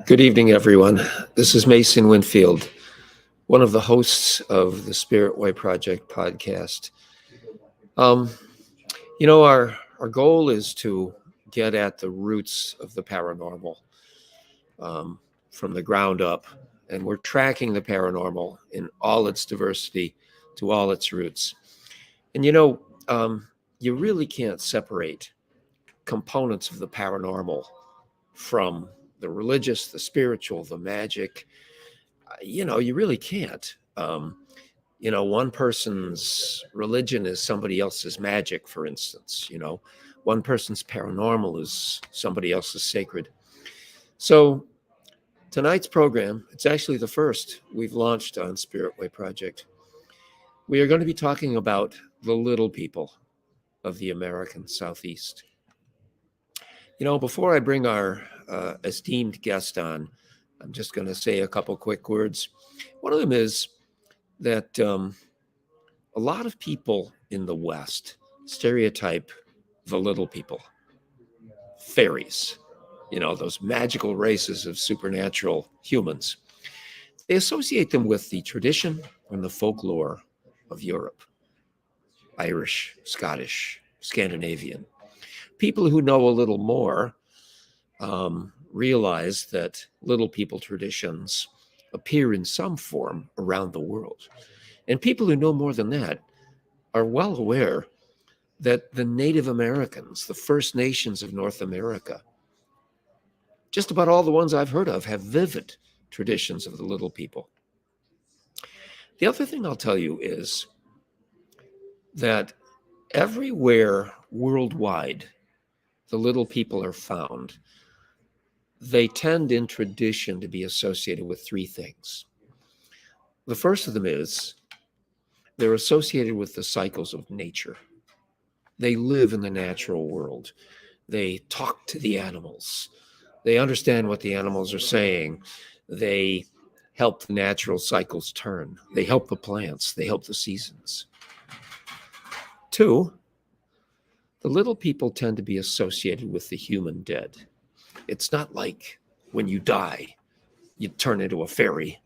Good evening, everyone. This is Mason Winfield, one of the hosts of the Sprit Way Project podcast. Um, our goal is to get at the roots of the paranormal um, from the ground up, and we're tracking the paranormal in all its diversity to all its roots. And you really can't separate components of the paranormal from the religious, the spiritual, the magic. You really can't. One person's religion is somebody else's magic, for instance. One person's paranormal is somebody else's sacred. So tonight's program, it's actually the first we've launched on Sprit Way Project. We are going to be talking about the little people of the American Southeast. Before I bring our esteemed guest on, I'm just going to say a couple quick words. One of them is that a lot of people in the West stereotype the little people, fairies, those magical races of supernatural humans. They associate them with the tradition and the folklore of Europe, Irish, Scottish, Scandinavian. People who know a little more realize that little people traditions appear in some form around the world. And people who know more than that are well aware that the Native Americans, the First Nations of North America, just about all the ones I've heard of, have vivid traditions of the little people. The other thing I'll tell you is that everywhere worldwide the little people are found, they tend in tradition to be associated with three things. The first of them is they're associated with the cycles of nature. They live in the natural world. They talk to the animals. They understand what the animals are saying. They help the natural cycles turn. They help the plants. They help the seasons. Two, the little people tend to be associated with the human dead. It's not like when you die, you turn into a fairy.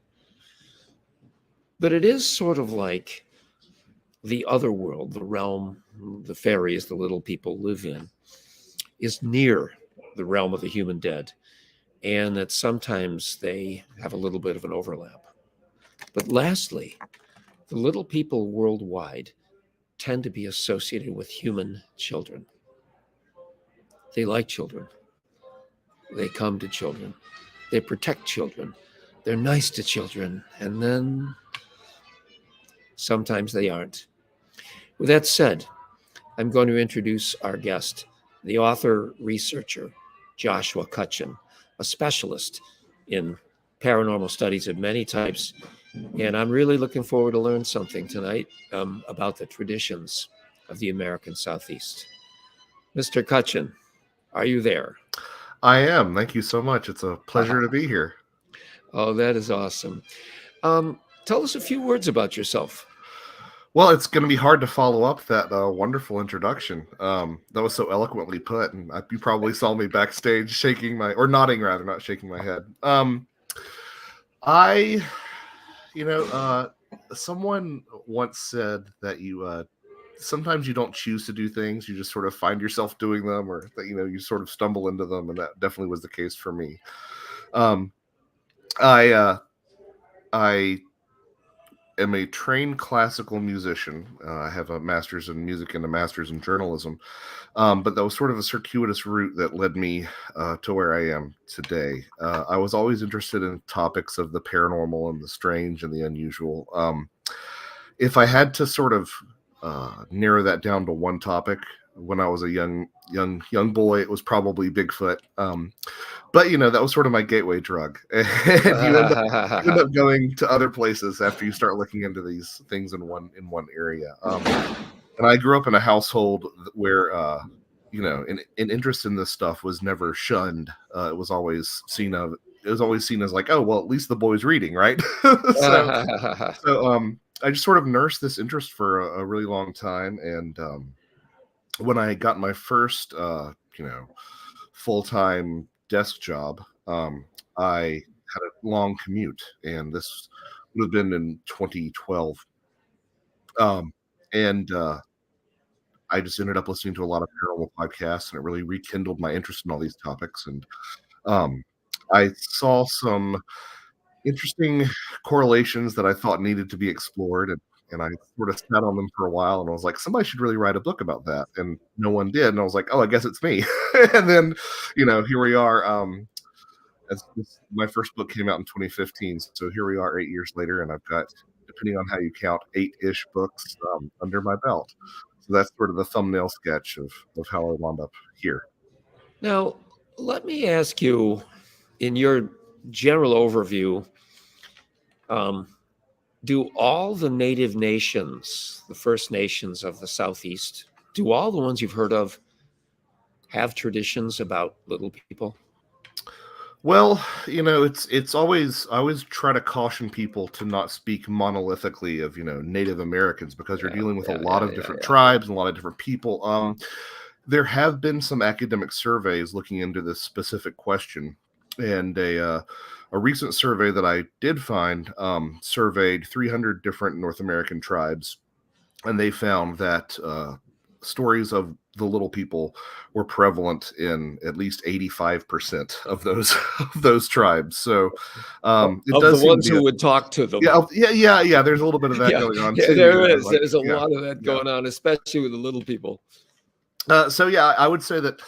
But it is sort of like the other world, the realm the fairies, the little people live in, is near the realm of the human dead, and that sometimes they have a little bit of an overlap. But lastly, the little people worldwide tend to be associated with human children. They like children. They come to children. They protect children. They're nice to children. And then sometimes they aren't. With that said, I'm going to introduce our guest, the author, researcher, Joshua Cutchin, a specialist in paranormal studies of many types. And I'm really looking forward to learn something tonight about the traditions of the American Southeast. Mr. Cutchin, are you there? I am. Thank you so much. It's a pleasure to be here. Oh, that is awesome. Tell us a few words about yourself. Well, it's going to be hard to follow up that wonderful introduction. That was so eloquently put, and you probably saw me backstage shaking nodding rather, not shaking my head. Someone once said that sometimes you don't choose to do things, you just sort of find yourself doing them, or that, you sort of stumble into them, and that definitely was the case for me. I am a trained classical musician. I have a master's in music and a master's in journalism. But that was sort of a circuitous route that led me to where I am today. I was always interested in topics of the paranormal and the strange and the unusual. If I had to sort of narrow that down to one topic, when I was a young boy, it was probably Bigfoot. But that was sort of my gateway drug. And you end up going to other places after you start looking into these things in one area. And I grew up in a household where an interest in this stuff was never shunned. It was always seen as like, oh well, at least the boy's reading, right? so I just sort of nursed this interest for a really long time, and when I got my first full-time desk job, I had a long commute, and this would have been in 2012. And I just ended up listening to a lot of paranormal podcasts, and it really rekindled my interest in all these topics. And um, I saw some interesting correlations that I thought needed to be explored, and I sort of sat on them for a while, and I was like, somebody should really write a book about that, and no one did, and I was like, oh, I guess it's me. And then, here we are. My first book came out in 2015, so here we are 8 years later, and I've got, depending on how you count, 8-ish books under my belt. So that's sort of the thumbnail sketch of how I wound up here. Now, let me ask you, in your general overview, do all the native nations, the First Nations of the Southeast, do all the ones you've heard of have traditions about little people? Well, it's always I always try to caution people to not speak monolithically of, Native Americans, because you're Yeah, dealing with a yeah, lot yeah, of yeah, different yeah. tribes and a lot of different people. There have been some academic surveys looking into this specific question, and a recent survey that I did find surveyed 300 different North American tribes, and they found that stories of the little people were prevalent in at least 85% of those of those tribes. So it Of the does seem to ones be a who would talk to them. yeah. There's a little bit of that Yeah, going on yeah, too. there is. Like, There's a yeah, lot of that yeah. going on, especially with the little people. So yeah, I would say that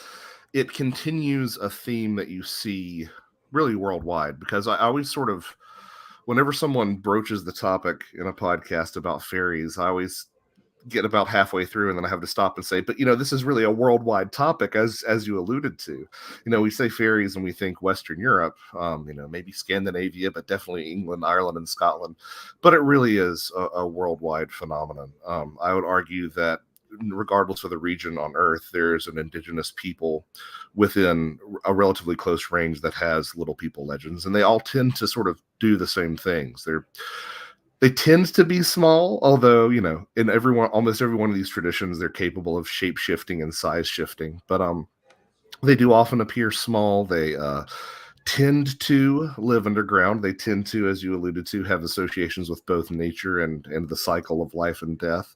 it continues a theme that you see really worldwide, because I always sort of, whenever someone broaches the topic in a podcast about fairies, I always get about halfway through, and then I have to stop and say, but this is really a worldwide topic, as you alluded to. We say fairies and we think Western Europe, maybe Scandinavia, but definitely England, Ireland, and Scotland. But it really is a worldwide phenomenon. I would argue that regardless of the region on Earth, there's an indigenous people within a relatively close range that has little people legends, and they all tend to sort of do the same things. They tend to be small, although, in almost every one of these traditions, they're capable of shape shifting and size shifting. But they do often appear small. They tend to live underground. They tend to, as you alluded to, have associations with both nature and the cycle of life and death.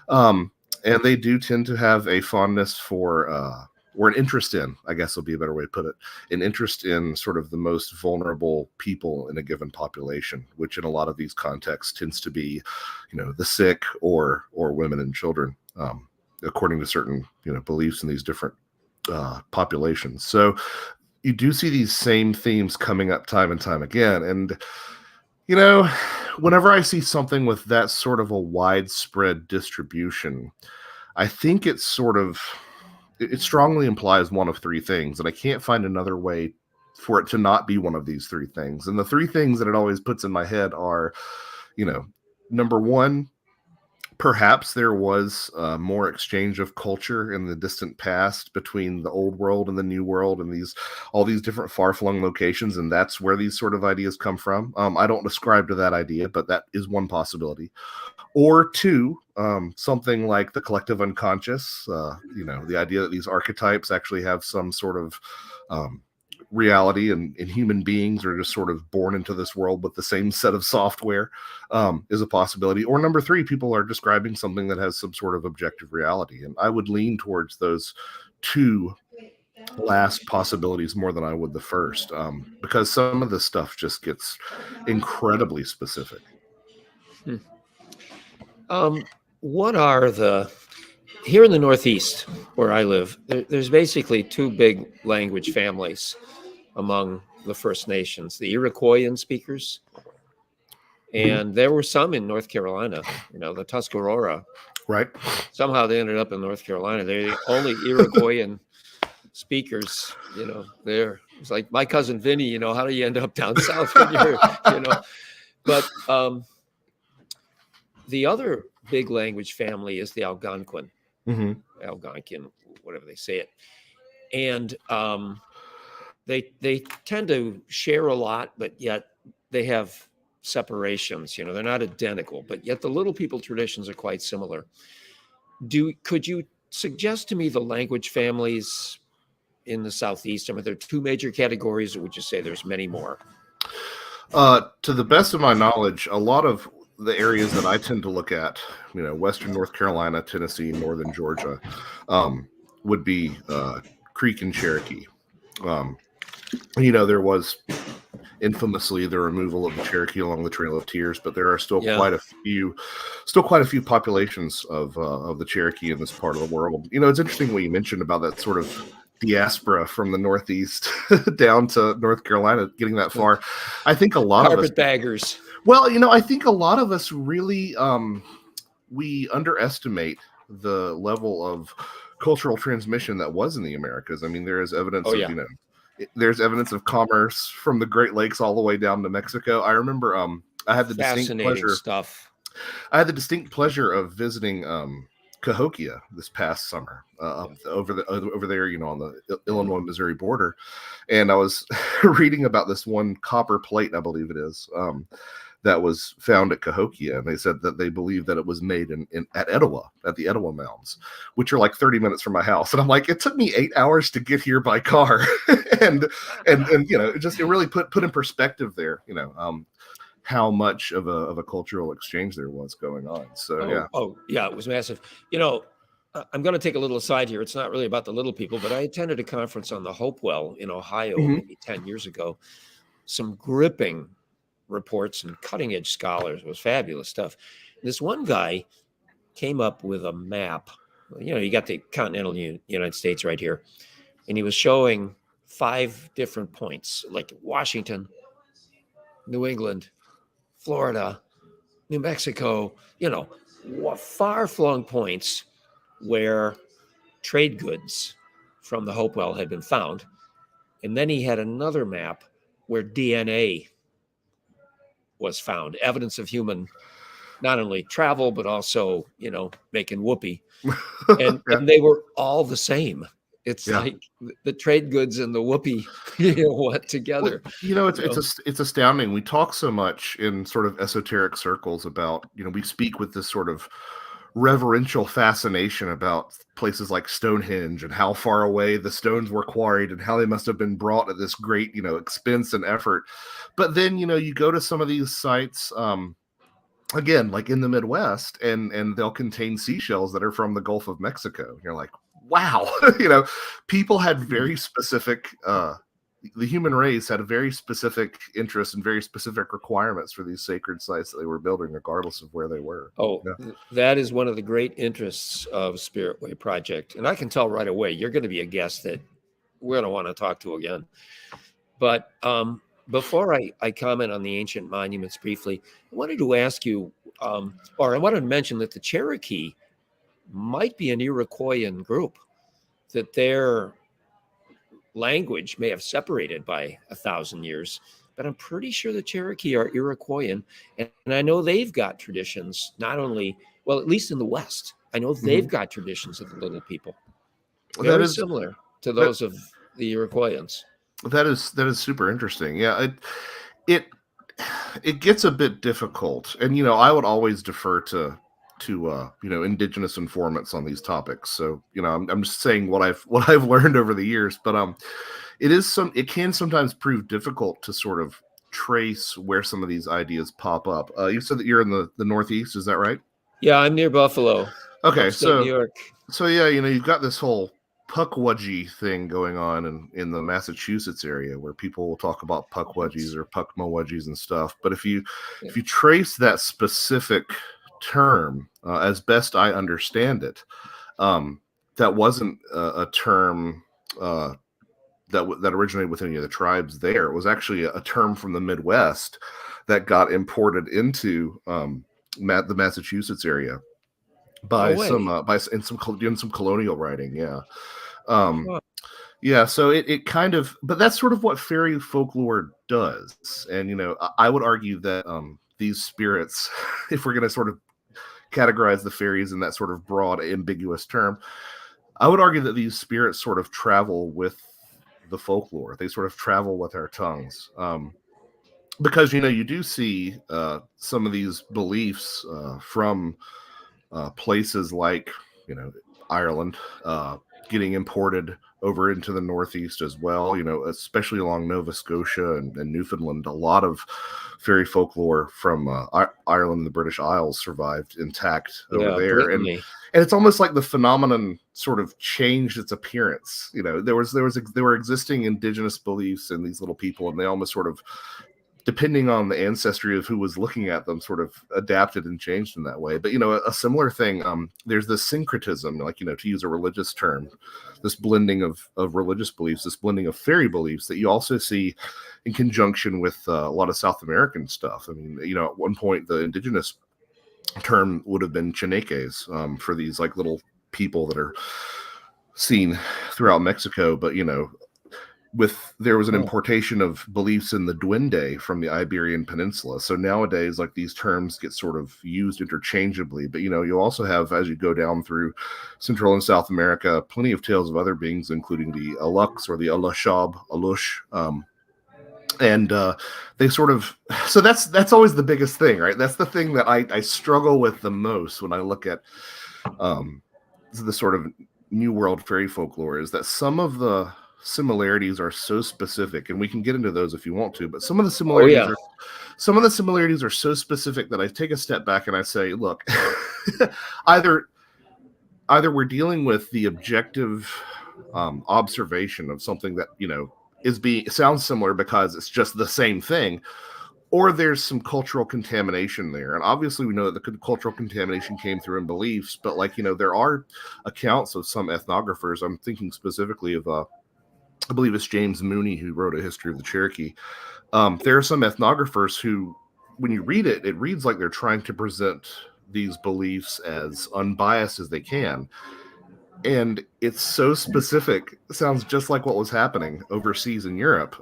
And they do tend to have a fondness for, or an interest in, I guess would be a better way to put it, an interest in sort of the most vulnerable people in a given population, which in a lot of these contexts tends to be, the sick or women and children, according to certain, beliefs in these different populations. So you do see these same themes coming up time and time again. And, whenever I see something with that sort of a widespread distribution, I think it strongly implies one of three things, and I can't find another way for it to not be one of these three things. And the three things that it always puts in my head are, number one, perhaps there was more exchange of culture in the distant past between the old world and the new world, and all these different far-flung locations, and that's where these sort of ideas come from. I don't ascribe to that idea, but that is one possibility. Or two, something like the collective unconscious, the idea that these archetypes actually have some sort of reality, and human beings are just sort of born into this world with the same set of software, is a possibility. Or number three, people are describing something that has some sort of objective reality. And I would lean towards those two last possibilities more than I would the first, because some of this stuff just gets incredibly specific. What are here in the Northeast where I live, there's basically two big language families among the First Nations, the Iroquoian speakers, and there were some in North Carolina, the Tuscarora. Right. Somehow they ended up in North Carolina. They're the only Iroquoian speakers, there. It's like my cousin Vinny, how do you end up down south when you're. But the other big language family is the Algonquin. Mm-hmm. Algonquin, whatever they say it. And they tend to share a lot, but yet they have separations. They're not identical, but yet the little people traditions are quite similar. Could you suggest to me the language families in the Southeast? I mean, there are two major categories, or would you say there's many more? To the best of my knowledge, a lot of the areas that I tend to look at, Western North Carolina, Tennessee, Northern Georgia, would be Creek and Cherokee. There was infamously the removal of the Cherokee along the Trail of Tears, but there are still quite a few populations of the Cherokee in this part of the world. It's interesting what you mentioned about that sort of diaspora from the Northeast down to North Carolina, getting that far. I think a lot of us carpetbaggers. Well, I think a lot of us really we underestimate the level of cultural transmission that was in the Americas. I mean, there is evidence of there's evidence of commerce from the Great Lakes all the way down to Mexico. I remember I had the distinct pleasure of visiting Cahokia this past summer over there, on the Illinois Missouri border, and I was reading about this one copper plate, I believe it is, that was found at Cahokia, and they said that they believe that it was made at Etowah, at the Etowah Mounds, which are like 30 minutes from my house. And I'm like, it took me 8 hours to get here by car, and it really put in perspective there, how much of a cultural exchange there was going on. So it was massive. I'm going to take a little aside here. It's not really about the little people, but I attended a conference on the Hopewell in Ohio maybe 10 years ago. Some gripping reports and cutting edge scholars. It was fabulous stuff. This one guy came up with a map. You got the continental United States right here, and he was showing 5 different points, like Washington, New England, Florida, New Mexico, far-flung points where trade goods from the Hopewell had been found. And then he had another map where DNA was found, evidence of human, not only travel, but also, making whoopee. And they were all the same. It's like the trade goods and the whoopee, went together. Well, it's astounding. We talk so much in sort of esoteric circles about, we speak with this sort of reverential fascination about places like Stonehenge and how far away the stones were quarried and how they must have been brought at this great, expense and effort. But then, you go to some of these sites, again, like in the Midwest, and they'll contain seashells that are from the Gulf of Mexico. And you're like, wow, people had very specific, the human race had a very specific interest and very specific requirements for these sacred sites that they were building, regardless of where they were. That is one of the great interests of Sprit Way Project. And I can tell right away, you're going to be a guest that we're going to want to talk to again. But before I comment on the ancient monuments briefly, I wanted to ask you, or I wanted to mention that the Cherokee might be an Iroquoian group, that their language may have separated by 1,000 years, but I'm pretty sure the Cherokee are Iroquoian. And I know they've got traditions, not only, well, at least in the West, I know they've got traditions of the little people. Very similar to those of the Iroquoians. That is super interesting. Yeah, it gets a bit difficult, and I would always defer to indigenous informants on these topics. So I'm just saying what I've learned over the years, but it can sometimes prove difficult to sort of trace where some of these ideas pop up. You said that you're in the Northeast, is that right? Yeah, I'm near Buffalo. Okay, so New York. So yeah, you've got this whole Pukwudgie thing going on in the Massachusetts area, where people will talk about Pukwudgies or Puckmawudgies and stuff. But if you trace that specific term, as best I understand it, that wasn't a term that originated with any of the tribes there. It was actually a term from the Midwest that got imported into the Massachusetts area by doing some colonial writing. So it kind of, but that's sort of what fairy folklore does. And I would argue that these spirits, if we're going to sort of categorize the fairies in that sort of broad, ambiguous term, I would argue that these spirits sort of travel with the folklore. They sort of travel with our tongues. Because, you do see some of these beliefs from places like, Ireland, getting imported over into the Northeast as well, especially along Nova Scotia and Newfoundland. A lot of fairy folklore from Ireland and the British Isles survived intact over there. Blatantly. And it's almost like the phenomenon sort of changed its appearance. There were existing indigenous beliefs in these little people, and they almost sort of, depending on the ancestry of who was looking at them, sort of adapted and changed in that way. But, a similar thing, there's this syncretism, to use a religious term, this blending of religious beliefs, this blending of fairy beliefs that you also see in conjunction with a lot of South American stuff. I mean, at one point, the indigenous term would have been Cheneques for these little people that are seen throughout Mexico. But, there was an importation of beliefs in the duende from the Iberian Peninsula. So nowadays, these terms get sort of used interchangeably. But, you also have, as you go down through Central and South America, plenty of tales of other beings, including the Alux or the Alashab, Alush. And they sort of, so that's always the biggest thing, right? That's the thing that I struggle with the most when I look at the sort of New World fairy folklore, is that some of the similarities are so specific, and we can get into those if you want to, but some of the similarities are so specific that I take a step back and I say, look, either we're dealing with the objective observation of something that sounds similar because it's just the same thing, or there's some cultural contamination there. And obviously we know that the cultural contamination came through in beliefs, but there are accounts of some ethnographers. I'm thinking specifically of I believe it's James Mooney, who wrote A History of the Cherokee. There are some ethnographers who, when you read it, it reads like they're trying to present these beliefs as unbiased as they can. And it's so specific, it sounds just like what was happening overseas in Europe,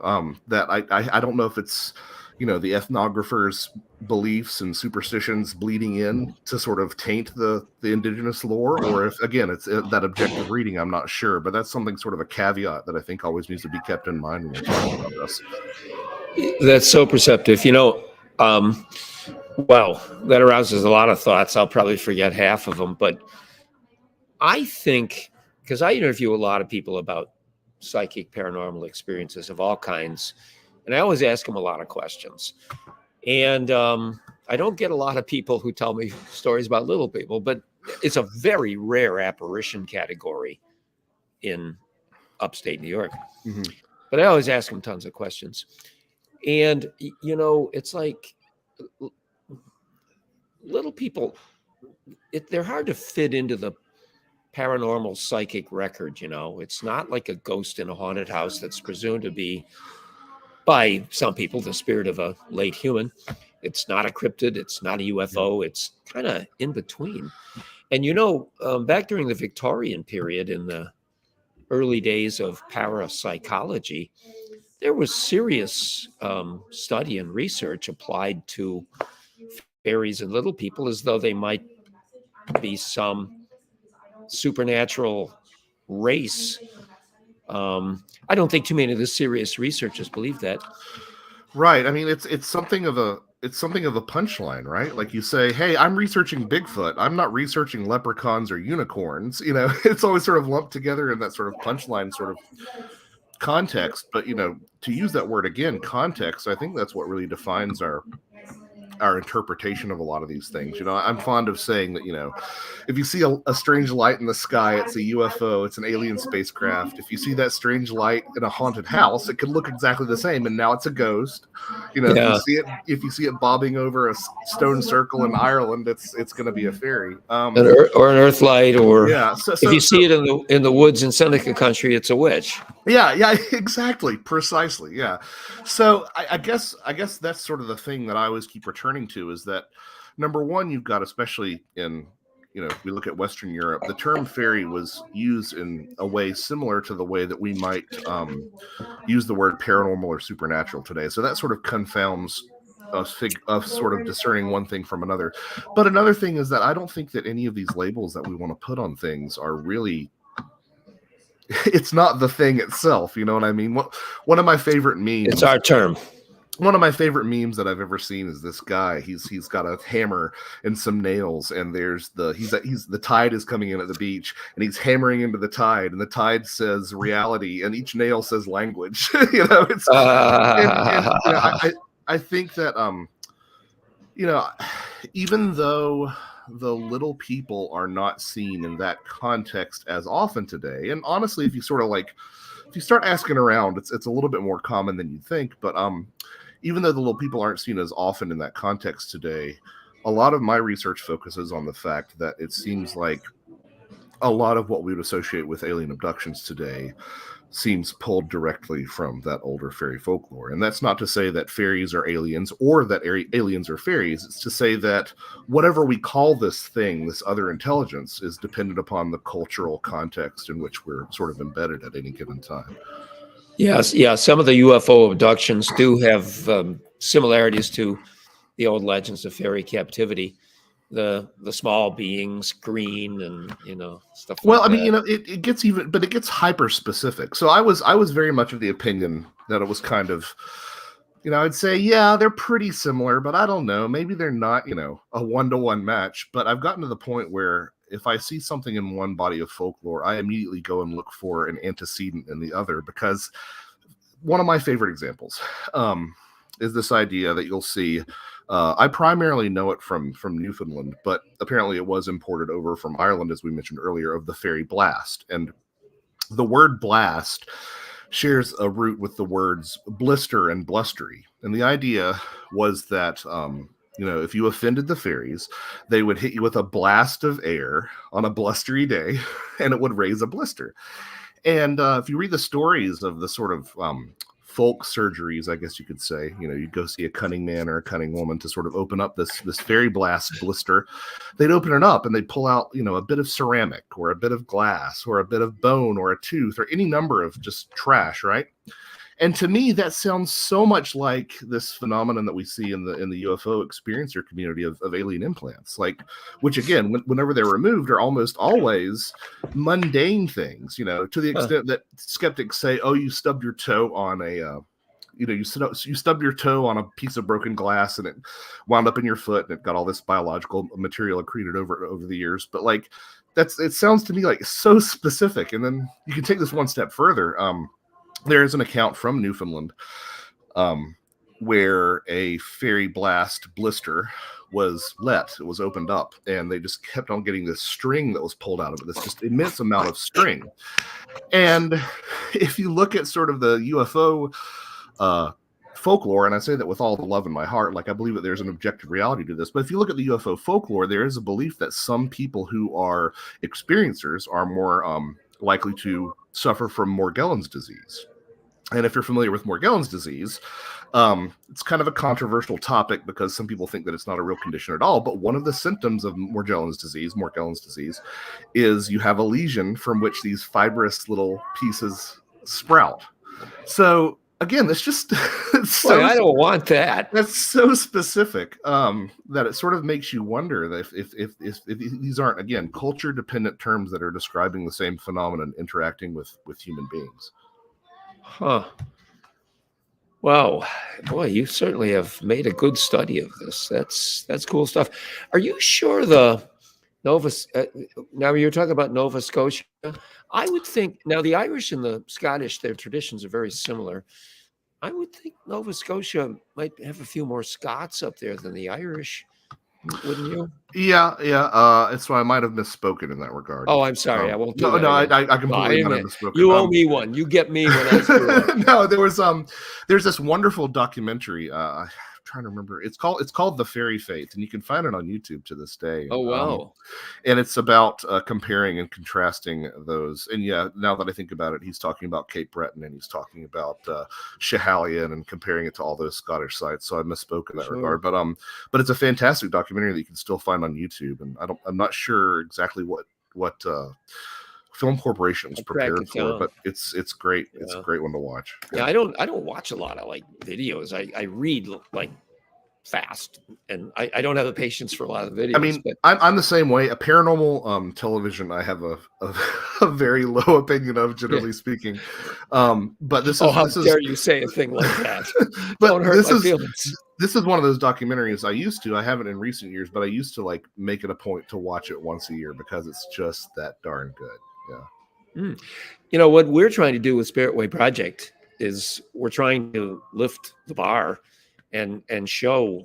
that I don't know if it's, the ethnographers' beliefs and superstitions bleeding in to sort of taint the indigenous lore, or if, again, it's that objective reading. I'm not sure, but that's something sort of a caveat that I think always needs to be kept in mind when we're talking about this. That's so perceptive. Wow, that arouses a lot of thoughts. I'll probably forget half of them, but I think, because I interview a lot of people about psychic paranormal experiences of all kinds, and I always ask them a lot of questions. And I don't get a lot of people who tell me stories about little people, but it's a very rare apparition category in upstate New York. Mm-hmm. But I always ask them tons of questions. And, it's like little people, they're hard to fit into the paranormal psychic record. It's not like a ghost in a haunted house that's presumed to be, by some people, the spirit of a late human. It's not a cryptid. It's not a UFO. It's kind of in between. And, back during the Victorian period, in the early days of parapsychology, there was serious study and research applied to fairies and little people as though they might be some supernatural race. I don't think too many of the serious researchers believe that. Right. I mean, it's something of a punchline, right? Like you say, hey, I'm researching Bigfoot. I'm not researching leprechauns or unicorns. It's always sort of lumped together in that sort of punchline sort of context. But, to use that word again, context, I think that's what really defines our interpretation of a lot of these things. I'm fond of saying that, if you see a strange light in the sky, it's a UFO, it's an alien spacecraft. If you see that strange light in a haunted house, it could look exactly the same, and now it's a ghost. If you see it bobbing over a stone circle in Ireland, it's going to be a fairy, or an earth light, or if you see it in the woods in Seneca country, it's a witch. Yeah, exactly, precisely. Yeah. So I guess that's sort of the thing that I always keep returning to, is that, number one, you've got, especially in, if we look at Western Europe, the term fairy was used in a way similar to the way that we might use the word paranormal or supernatural today. So that sort of confounds us sort of discerning one thing from another. But another thing is that I don't think that any of these labels that we want to put on things are really, it's not the thing itself. You know what I mean? One of my favorite memes. It's our term. one of my favorite memes that I've ever seen is this guy. He's got a hammer and some nails, and there's the tide is coming in at the beach, and he's hammering into the tide, and the tide says reality, and each nail says language. It's I think that even though the little people are not seen in that context as often today, and honestly, if you start asking around, it's a little bit more common than you'd think, but even though the little people aren't seen as often in that context today, a lot of my research focuses on the fact that it seems like a lot of what we would associate with alien abductions today seems pulled directly from that older fairy folklore. And that's not to say that fairies are aliens or that aliens are fairies. It's to say that whatever we call this thing, this other intelligence, is dependent upon the cultural context in which we're sort of embedded at any given time. Yes, yeah. Some of the UFO abductions do have similarities to the old legends of fairy captivity. The small beings, green, and stuff. Well, like I mean, that. it gets it gets hyper specific. So I was very much of the opinion that it was kind of, I'd say, yeah, they're pretty similar, but I don't know. Maybe they're not, a 1-to-1 match. But I've gotten to the point where if I see something in one body of folklore, I immediately go and look for an antecedent in the other, because one of my favorite examples is this idea that you'll see. I primarily know it from Newfoundland, but apparently it was imported over from Ireland, as we mentioned earlier, of the fairy blast. And the word blast shares a root with the words blister and blustery. And the idea was that if you offended the fairies, they would hit you with a blast of air on a blustery day, and it would raise a blister. And if you read the stories of the sort of folk surgeries, I guess you could say, you'd go see a cunning man or a cunning woman to sort of open up this fairy blast blister. They'd open it up and they'd pull out, a bit of ceramic or a bit of glass or a bit of bone or a tooth or any number of just trash, right? And to me, that sounds so much like this phenomenon that we see in the UFO experiencer community of alien implants, which again, whenever they're removed, are almost always mundane things, to the extent that skeptics say, "Oh, you stubbed your toe on a." You stubbed your toe on a piece of broken glass and it wound up in your foot and it got all this biological material accreted over the years. But it sounds to me like so specific. And then you can take this one step further. There is an account from Newfoundland where a fairy blast blister was it was opened up, and they just kept on getting this string that was pulled out of it, this just immense amount of string. And if you look at sort of the UFO folklore, and I say that with all the love in my heart, I believe that there's an objective reality to this, but if you look at the UFO folklore, there is a belief that some people who are experiencers are more likely to suffer from Morgellons disease. And if you're familiar with Morgellons disease, it's kind of a controversial topic because some people think that it's not a real condition at all. But one of the symptoms of Morgellons disease, is you have a lesion from which these fibrous little pieces sprout. So again, that's just I don't want that. That's so specific that it sort of makes you wonder that if these aren't, again, culture dependent terms that are describing the same phenomenon interacting with human beings. Huh. Wow. Boy, you certainly have made a good study of this. That's cool stuff. Are you sure the now you're talking about Nova Scotia? I would think, now the Irish and the Scottish, their traditions are very similar. I would think Nova Scotia might have a few more Scots up there than the Irish, wouldn't you? Yeah. So I might have misspoken in that regard. Oh, I'm sorry. I won't do that. No, I completely might have misspoken. You owe me one. You get me when I screw up. No, there's this wonderful documentary. I'm trying to remember. It's called The Fairy Faith, and you can find it on YouTube to this day. Oh, wow. And it's about comparing and contrasting those. And yeah, now that I think about it, he's talking about Cape Breton and he's talking about Schiehallion and comparing it to all those Scottish sites. So I misspoke in that regard. But it's a fantastic documentary that you can still find on YouTube. And I'm not sure exactly what Film Corporation was prepared for, but it's great. Yeah. It's a great one to watch. Yeah, I don't watch a lot of videos. I read fast, and I don't have the patience for a lot of videos. I mean, but I'm the same way. A paranormal television, I have a very low opinion of, generally speaking. But this is how dare you say a thing like that? Don't hurt my feelings. This is one of those documentaries I haven't in recent years, but I used to like make it a point to watch it once a year because it's just that darn good. Yeah. You know, what we're trying to do with Sprit Way Project is we're trying to lift the bar and show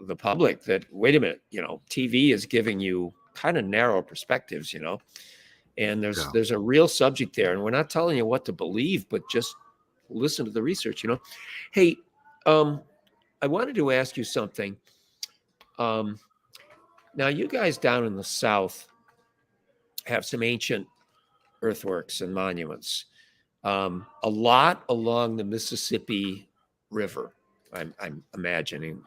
the public that, wait a minute, you know, TV is giving you kind of narrow perspectives, you know, and there's a real subject there, and we're not telling you what to believe, but just listen to the research, you know. Hey, I wanted to ask you something. Now, you guys down in the South have some ancient earthworks and monuments, a lot along the Mississippi River. I'm imagining.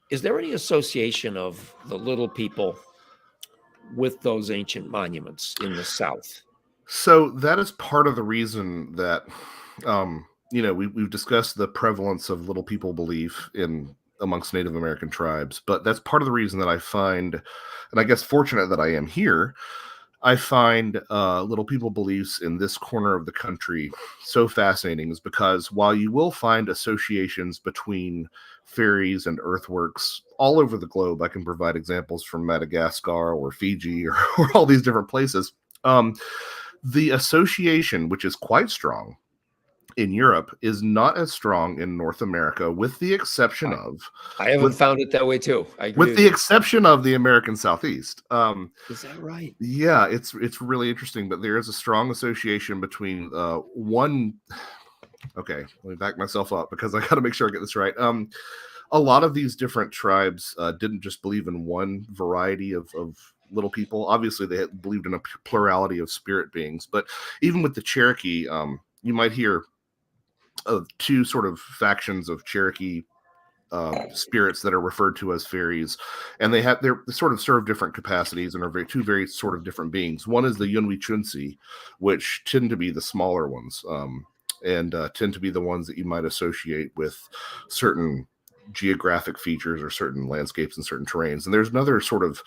Is there any association of the little people with those ancient monuments in the South? So that is part of the reason that, we've discussed the prevalence of little people belief amongst Native American tribes, but that's part of the reason that I find, and I guess fortunate that I am here, I find little people beliefs in this corner of the country so fascinating, is because while you will find associations between fairies and earthworks all over the globe, I can provide examples from Madagascar or Fiji or all these different places. The association, which is quite strong in Europe, is not as strong in North America, with the exception of... I haven't found it that way too. I agree with the exception of the American Southeast. Is that right? Yeah, it's really interesting, but there is a strong association between one... Okay, let me back myself up because I got to make sure I get this right. A lot of these different tribes didn't just believe in one variety of little people. Obviously, they had believed in a plurality of spirit beings, but even with the Cherokee, you might hear of two sort of factions of Cherokee spirits that are referred to as fairies, and they sort of serve different capacities and are two very sort of different beings. One is the Yunwi-Chunsi, which tend to be the smaller ones, and tend to be the ones that you might associate with certain geographic features or certain landscapes and certain terrains. And there's another sort of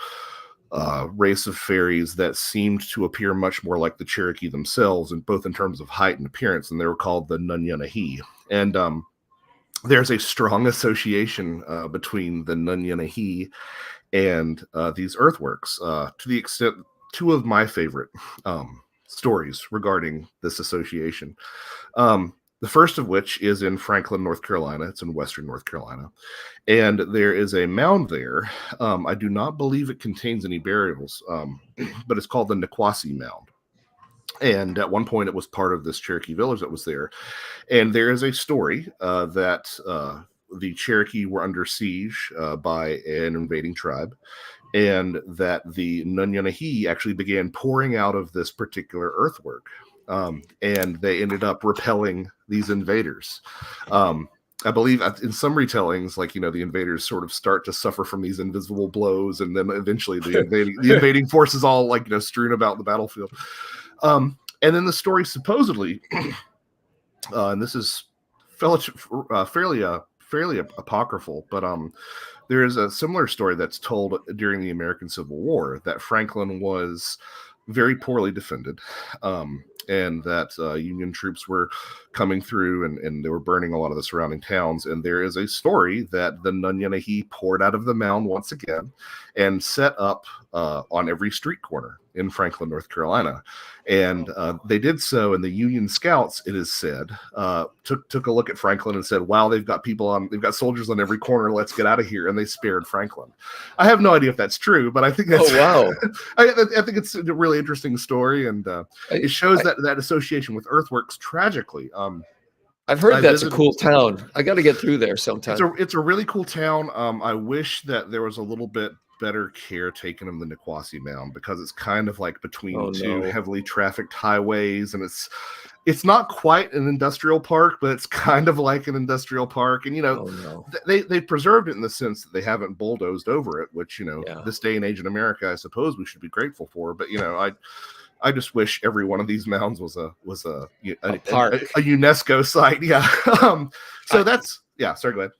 race of fairies that seemed to appear much more like the Cherokee themselves, and both in terms of height and appearance, and they were called the Nunyanehi. And there's a strong association between the Nunyanehi and these earthworks, to the extent two of my favorite stories regarding this association. The first of which is in Franklin, North Carolina. It's in western North Carolina. And there is a mound there. I do not believe it contains any burials, but it's called the Niquosi Mound. And at one point, it was part of this Cherokee village that was there. And there is a story that the Cherokee were under siege by an invading tribe, and that the Nunyanehi actually began pouring out of this particular earthwork. And they ended up repelling these invaders. I believe in some retellings, like, the invaders sort of start to suffer from these invisible blows, and then eventually the invading forces all strewn about the battlefield. And then the story supposedly, and this is fairly apocryphal, but there is a similar story that's told during the American Civil War, that Franklin was very poorly defended, and that Union troops were coming through, and they were burning a lot of the surrounding towns. And there is a story that the Nunyanehi poured out of the mound once again and set up on every street corner in Franklin, North Carolina. And they did so, and the Union scouts, it is said, took a look at Franklin and said, wow, they've got soldiers on every corner, let's get out of here. And they spared Franklin. I have no idea if that's true, but I think that's... Oh, wow. I think it's a really interesting story, and it shows that association with earthworks. Tragically, I've heard that's a cool town. I got to get through there sometime. It's a really cool town. I wish that there was a little bit better care taken of the Niquosi Mound, because it's kind of like between two heavily trafficked highways, and it's not quite an industrial park, but it's kind of like an industrial park. And they preserved it in the sense that they haven't bulldozed over it, which this day and age in America, I suppose we should be grateful for. But I just wish every one of these mounds was a park, a UNESCO site. Yeah. Sorry, go ahead.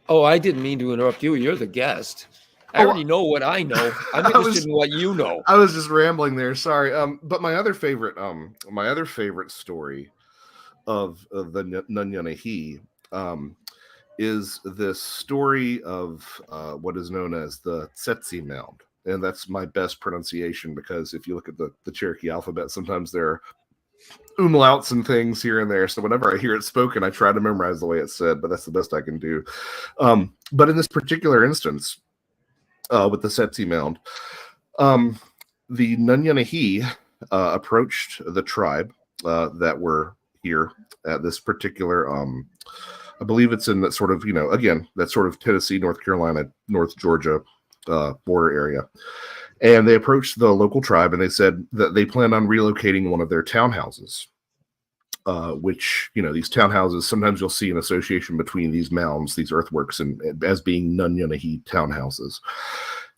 Oh, I didn't mean to interrupt you. You're the guest. I Oh, already know what I know. I'm I interested was in what you know. I was just rambling there. Sorry. But my other favorite story of the Nunyanahi is this story of what is known as the Tsetsi Mound. And that's my best pronunciation because if you look at the Cherokee alphabet, sometimes there are umlauts and things here and there. So whenever I hear it spoken, I try to memorize the way it's said, but that's the best I can do. But in this particular instance, with the Tsetsi Mound, the Nunyanahi approached the tribe that were here at this particular I believe it's in that sort of, again, that sort of Tennessee, North Carolina, North Georgia border area. And they approached the local tribe and they said that they planned on relocating one of their townhouses, which, these townhouses, sometimes you'll see an association between these mounds, these earthworks, and as being Nunyanahi townhouses.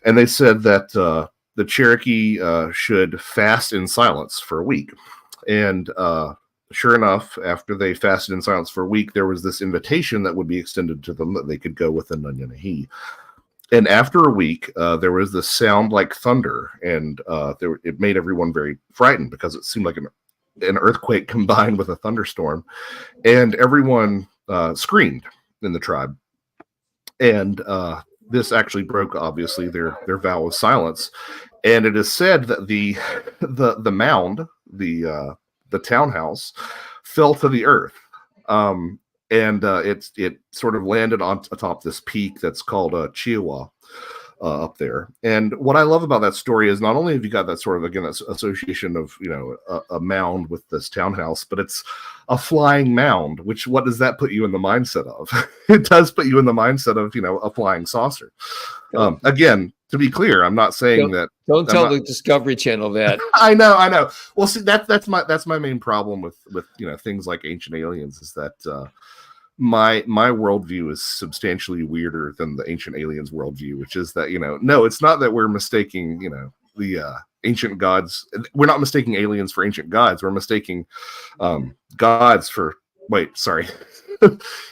And they said that the Cherokee should fast in silence for a week. And sure enough, after they fasted in silence for a week, there was this invitation that would be extended to them that they could go with the Nunyanahi. And after a week, there was this sound like thunder, and it made everyone very frightened because it seemed like an earthquake combined with a thunderstorm, and everyone screamed in the tribe. And this actually broke, obviously, their vow of silence. And it is said that the mound, the townhouse, fell to the earth, and it sort of landed on atop this peak that's called Chihuahua up there. And what I love about that story is not only have you got that sort of, again, association of a mound with this townhouse, but it's a flying mound. Which, what does that put you in the mindset of? It does put you in the mindset of a flying saucer. Again, to be clear, I'm not saying that. Don't tell the Discovery Channel that. I know. Well, see, that's my main problem with things like Ancient Aliens is that my worldview is substantially weirder than the Ancient Aliens worldview, which is that no, it's not that we're mistaking the ancient gods. We're not mistaking aliens for ancient gods. We're mistaking gods for. Wait, sorry.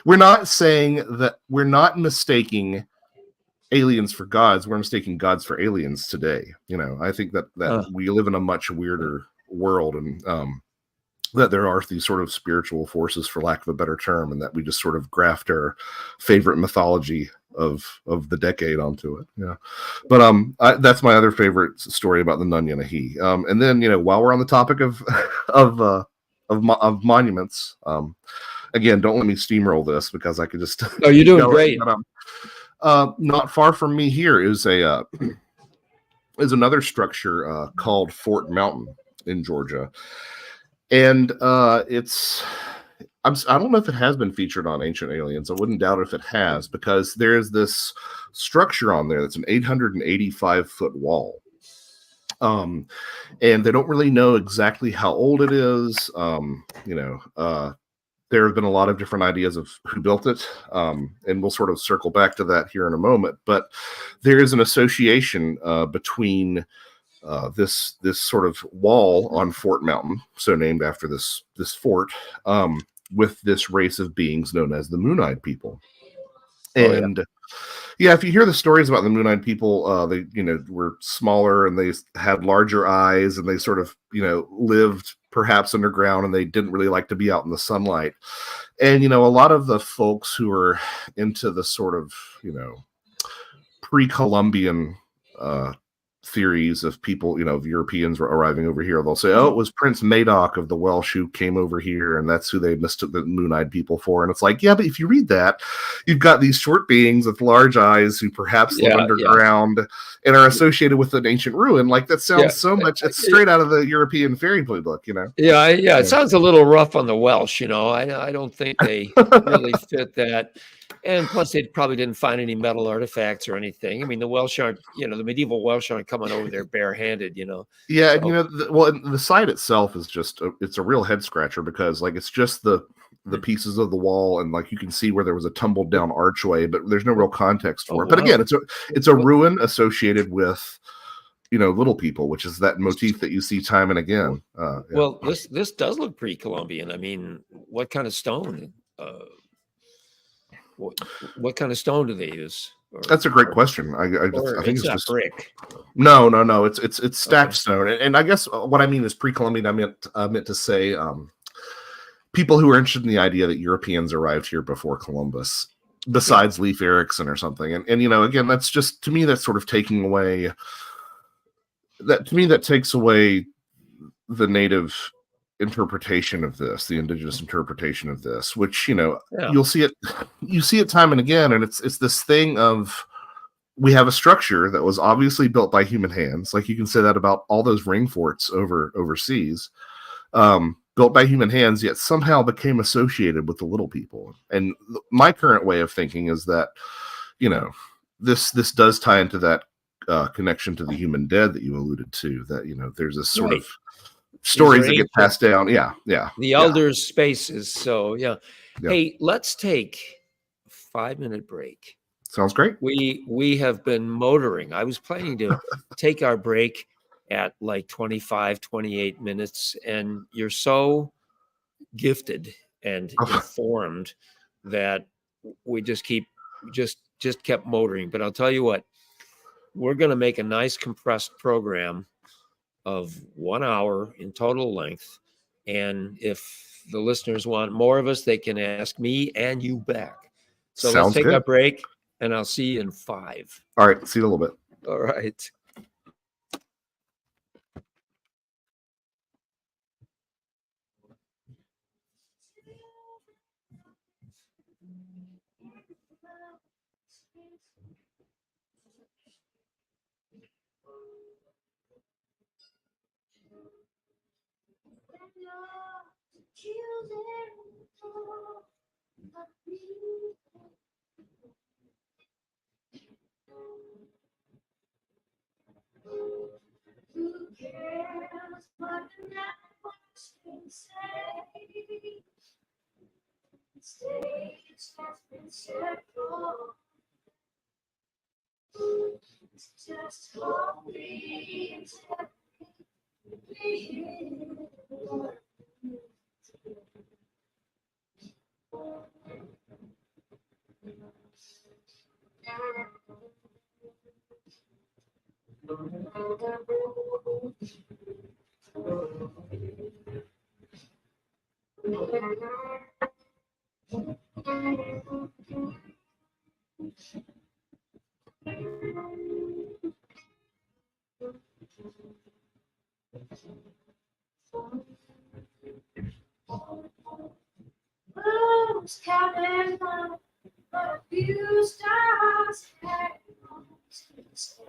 We're not saying that. We're not mistaking aliens for gods. We're mistaking gods for aliens today. I think that we live in a much weirder world, and that there are these sort of spiritual forces, for lack of a better term, and that we just sort of graft our favorite mythology of the decade onto it. But that's my other favorite story about the Nunyanahi. And then while we're on the topic of monuments, again, don't let me steamroll this because I could just. Oh, you're doing great. Not far from me here is another structure called Fort Mountain in Georgia, and I don't know if it has been featured on Ancient Aliens. I wouldn't doubt if it has, because there's this structure on there that's an 885-foot wall. And they don't really know exactly how old it is. There have been a lot of different ideas of who built it, and we'll sort of circle back to that here in a moment. But there is an association between this sort of wall on Fort Mountain, so named after this fort, with this race of beings known as the Moon-Eyed People. And if you hear the stories about the Moon-Eyed People, they were smaller and they had larger eyes, and they sort of lived perhaps underground, and they didn't really like to be out in the sunlight. And a lot of the folks who are into the sort of pre-Columbian theories of people, of Europeans arriving over here, they'll say, oh, it was Prince Madoc of the Welsh who came over here, and that's who they mistook the Moon-Eyed People for. And it's like, yeah, but if you read that, you've got these short beings with large eyes who perhaps live underground and are associated with an ancient ruin. Like, that sounds so much, it's straight out of the European fairy book, It sounds a little rough on the Welsh, I don't think they really fit that. And plus, they probably didn't find any metal artifacts or anything. I mean, the Welsh aren't, the medieval Welsh aren't coming over there barehanded, Yeah, so. And the site itself is just, it's a real head scratcher, because like it's just the pieces of the wall, and like you can see where there was a tumbled down archway, but there's no real context for it. But again, it's a ruin associated with little people, which is that motif that you see time and again. Well, this does look pre-Columbian. I mean, what kind of stone? What kind of stone do they use? That's a great question. I think It's it's not just brick. no. It's stacked Okay. stone, and I guess what I mean is pre-Columbian. I meant to say people who are interested in the idea that Europeans arrived here before Columbus, besides Leif Erikson or something. And again, that's just, to me, that's sort of taking away that takes away the native interpretation of this, the indigenous interpretation of this, which, Yeah. you see it time and again. And it's this thing of, we have a structure that was obviously built by human hands. Like, you can say that about all those ring forts overseas. Built by human hands, yet somehow became associated with the little people. And my current way of thinking is that, this does tie into that connection to the human dead that you alluded to. That there's this sort of stories that get passed down. Yeah. The elders' spaces. So yeah. Yeah. Hey, let's take a 5-minute break. Sounds great. We have been motoring. I was planning to take our break at like 25, 28 minutes, and you're so gifted and informed that we just kept motoring. But I'll tell you what, we're going to make a nice compressed program of 1 hour in total length. And if the listeners want more of us, they can ask me and you back. So let's take a break, and I'll see you in 5. All right. See you in a little bit. All right. Who cares what the networks can say? The stage has been set for. It's just what we intend. Rose cabin, a few stars hang on to the sky.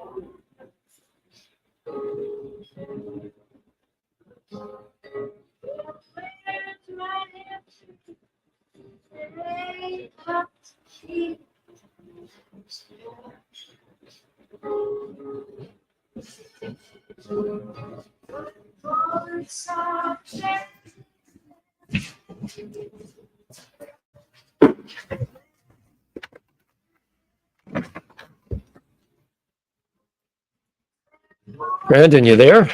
Brandon, you there?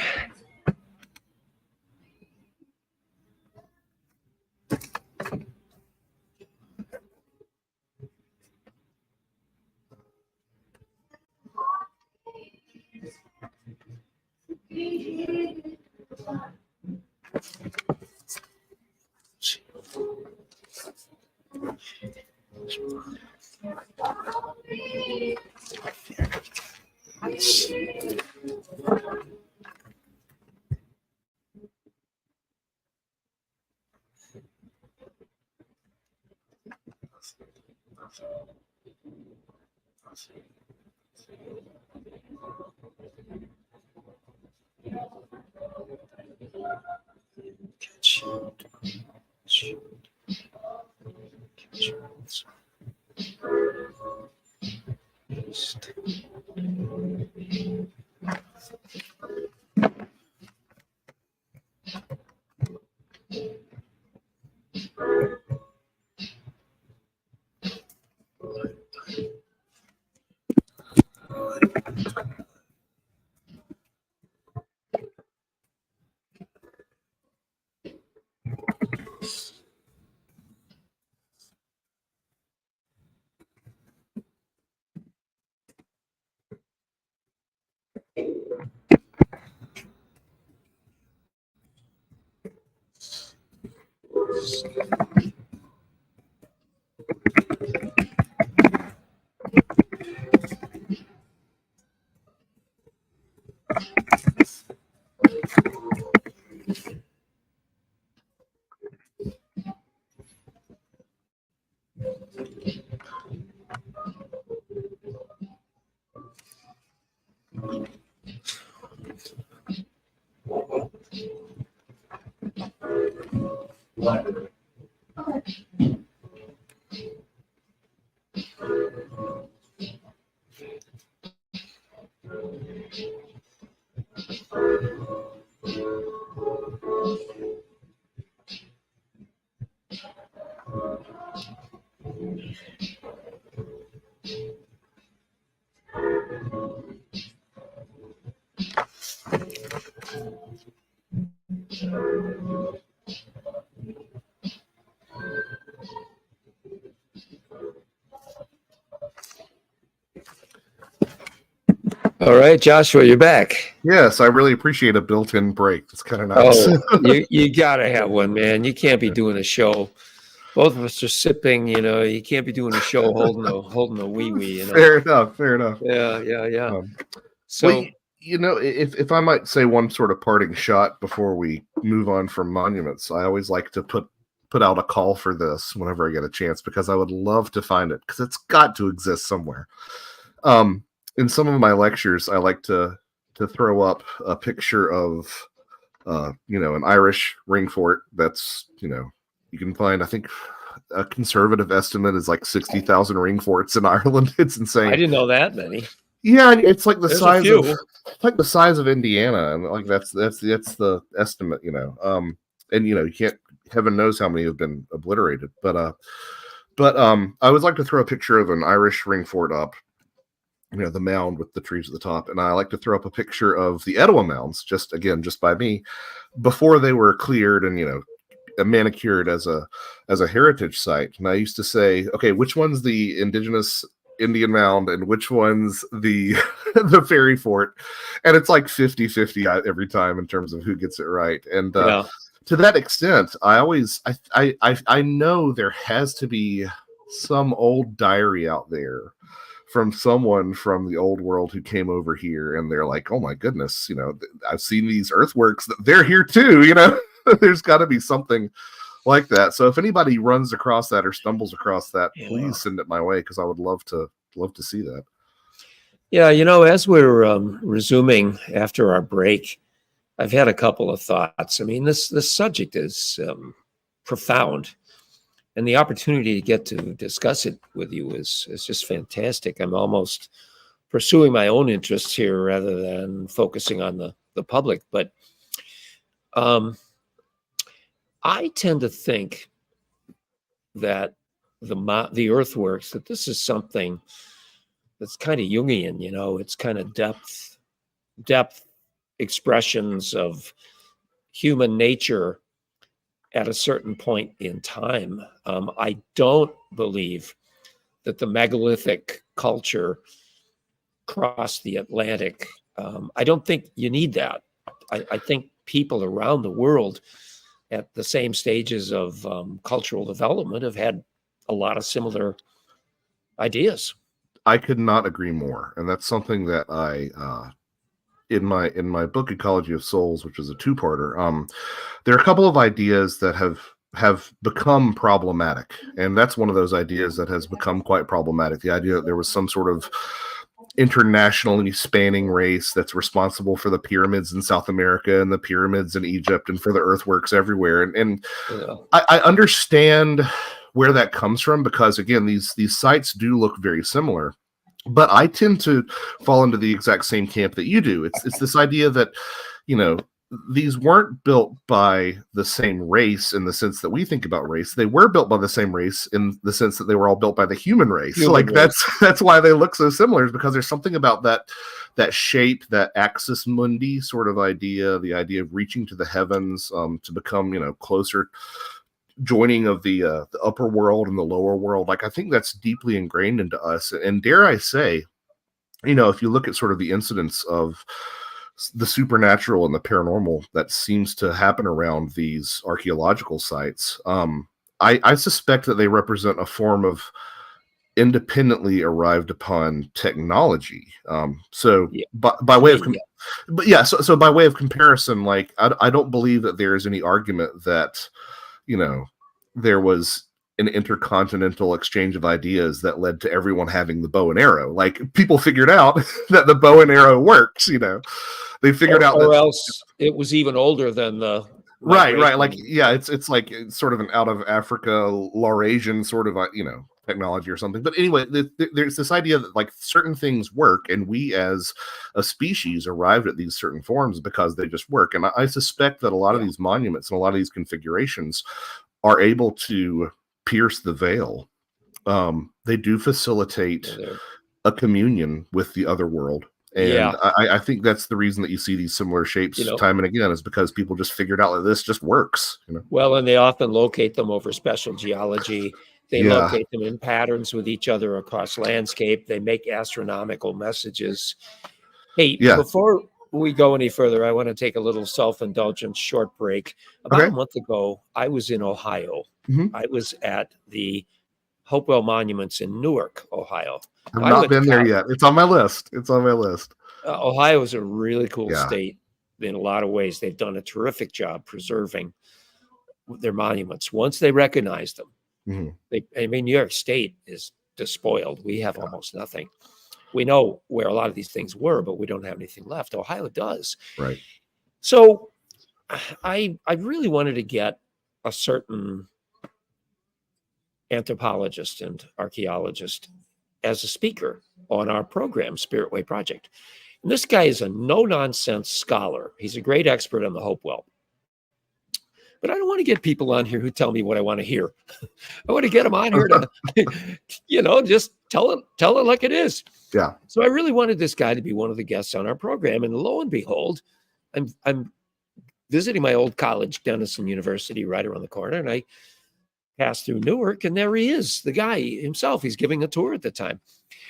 All right, Joshua, you're back. Yes, I really appreciate a built-in break. It's kind of nice. Oh, you gotta have one, man. You can't be doing a show. Both of us are sipping. You can't be doing a show holding a wee wee. Fair enough. Fair enough. Yeah. Um, So, if I might say one sort of parting shot before we move on from monuments, I always like to put out a call for this whenever I get a chance, because I would love to find it, because it's got to exist somewhere. In some of my lectures, I like to throw up a picture of an Irish ring fort that's, you can find, I think a conservative estimate is like 60,000 ring forts in Ireland. It's insane. I didn't know that many. Yeah, it's like the There's size a few. of like the size of Indiana, and like that's the estimate, and you can't, heaven knows how many have been obliterated, but I would like to throw a picture of an Irish ring fort up, the mound with the trees at the top, and I like to throw up a picture of the Etowah mounds, just by me, before they were cleared and manicured as a heritage site. And I used to say, okay, which one's the indigenous Indian mound and which one's the the fairy fort? And it's like 50-50 every time in terms of who gets it right. And to that extent, I know there has to be some old diary out there from someone from the old world who came over here, and they're like, oh my goodness, I've seen these earthworks, they're here too. There's got to be something like that. So if anybody runs across that or stumbles across that, please send it my way, because I would love to see that. Yeah, as we're resuming after our break, I've had a couple of thoughts. I mean, this subject is profound, and the opportunity to get to discuss it with you is just fantastic. I'm almost pursuing my own interests here rather than focusing on the public. But I tend to think that the earthworks, that this is something that's kind of Jungian, it's kind of depth expressions of human nature at a certain point in time. I don't believe that the megalithic culture crossed the Atlantic. I don't think you need that. I think people around the world at the same stages of cultural development have had a lot of similar ideas. I could not agree more. And that's something that I, in my book, Ecology of Souls, which is a two-parter, there are a couple of ideas that have become problematic. And that's one of those ideas that has become quite problematic. The idea that there was some sort of internationally spanning race that's responsible for the pyramids in South America and the pyramids in Egypt and for the earthworks everywhere. And I understand where that comes from, because again, these sites do look very similar, but I tend to fall into the exact same camp that you do. It's this idea that, these weren't built by the same race in the sense that we think about race. They were built by the same race in the sense that they were all built by the human race. That's why they look so similar, is because there's something about that shape, that axis mundi sort of idea, the idea of reaching to the heavens, to become, closer joining of the upper world and the lower world. Like, I think that's deeply ingrained into us. And dare I say, if you look at sort of the incidence of the supernatural and the paranormal that seems to happen around these archaeological sites, I suspect that they represent a form of independently arrived upon technology. So Yeah. by way of Yeah. but yeah, so by way of comparison, like I don't believe that there is any argument that, you know, there was an intercontinental exchange of ideas that led to everyone having the bow and arrow. Like, people figured out that the bow and arrow works, they figured out Or that. else it was even older than the Right. Like, migration. yeah, it's like it's sort of an out of Africa, Laurasian sort of, technology or something. But anyway, there's this idea that like certain things work, and we as a species arrived at these certain forms because they just work. And I suspect that a lot of Yeah. these monuments and a lot of these configurations are able to pierce the veil. They do facilitate a communion with the other world. And Yeah. I think that's the reason that you see these similar shapes time and again, is because people just figured out that this just works. Well, and they often locate them over special geology. They Yeah. locate them in patterns with each other across landscape. They make astronomical messages. Hey, Yeah. before we go any further, I want to take a little self-indulgent short break. About a month ago, I was in Ohio. Mhm. I was at the Hopewell Monuments in Newark, Ohio. I've I not went to been there college. yet. It's on my list. Ohio is a really cool state in a lot of ways. They've done a terrific job preserving their monuments. Once they recognize them, Mhm. New York State is despoiled. We have almost nothing. We know where a lot of these things were, but we don't have anything left. Ohio does. Right. So I really wanted to get a certain anthropologist and archaeologist as a speaker on our program, Sprit Way Project. And this guy is a no-nonsense scholar. He's a great expert on the Hopewell. But I don't want to get people on here who tell me what I want to hear. I want to get them on here to, just tell it like it is. Yeah. So I really wanted this guy to be one of the guests on our program. And lo and behold, I'm visiting my old college, Denison University, right around the corner. And I passed through Newark, and there he is, the guy himself. He's giving a tour at the time.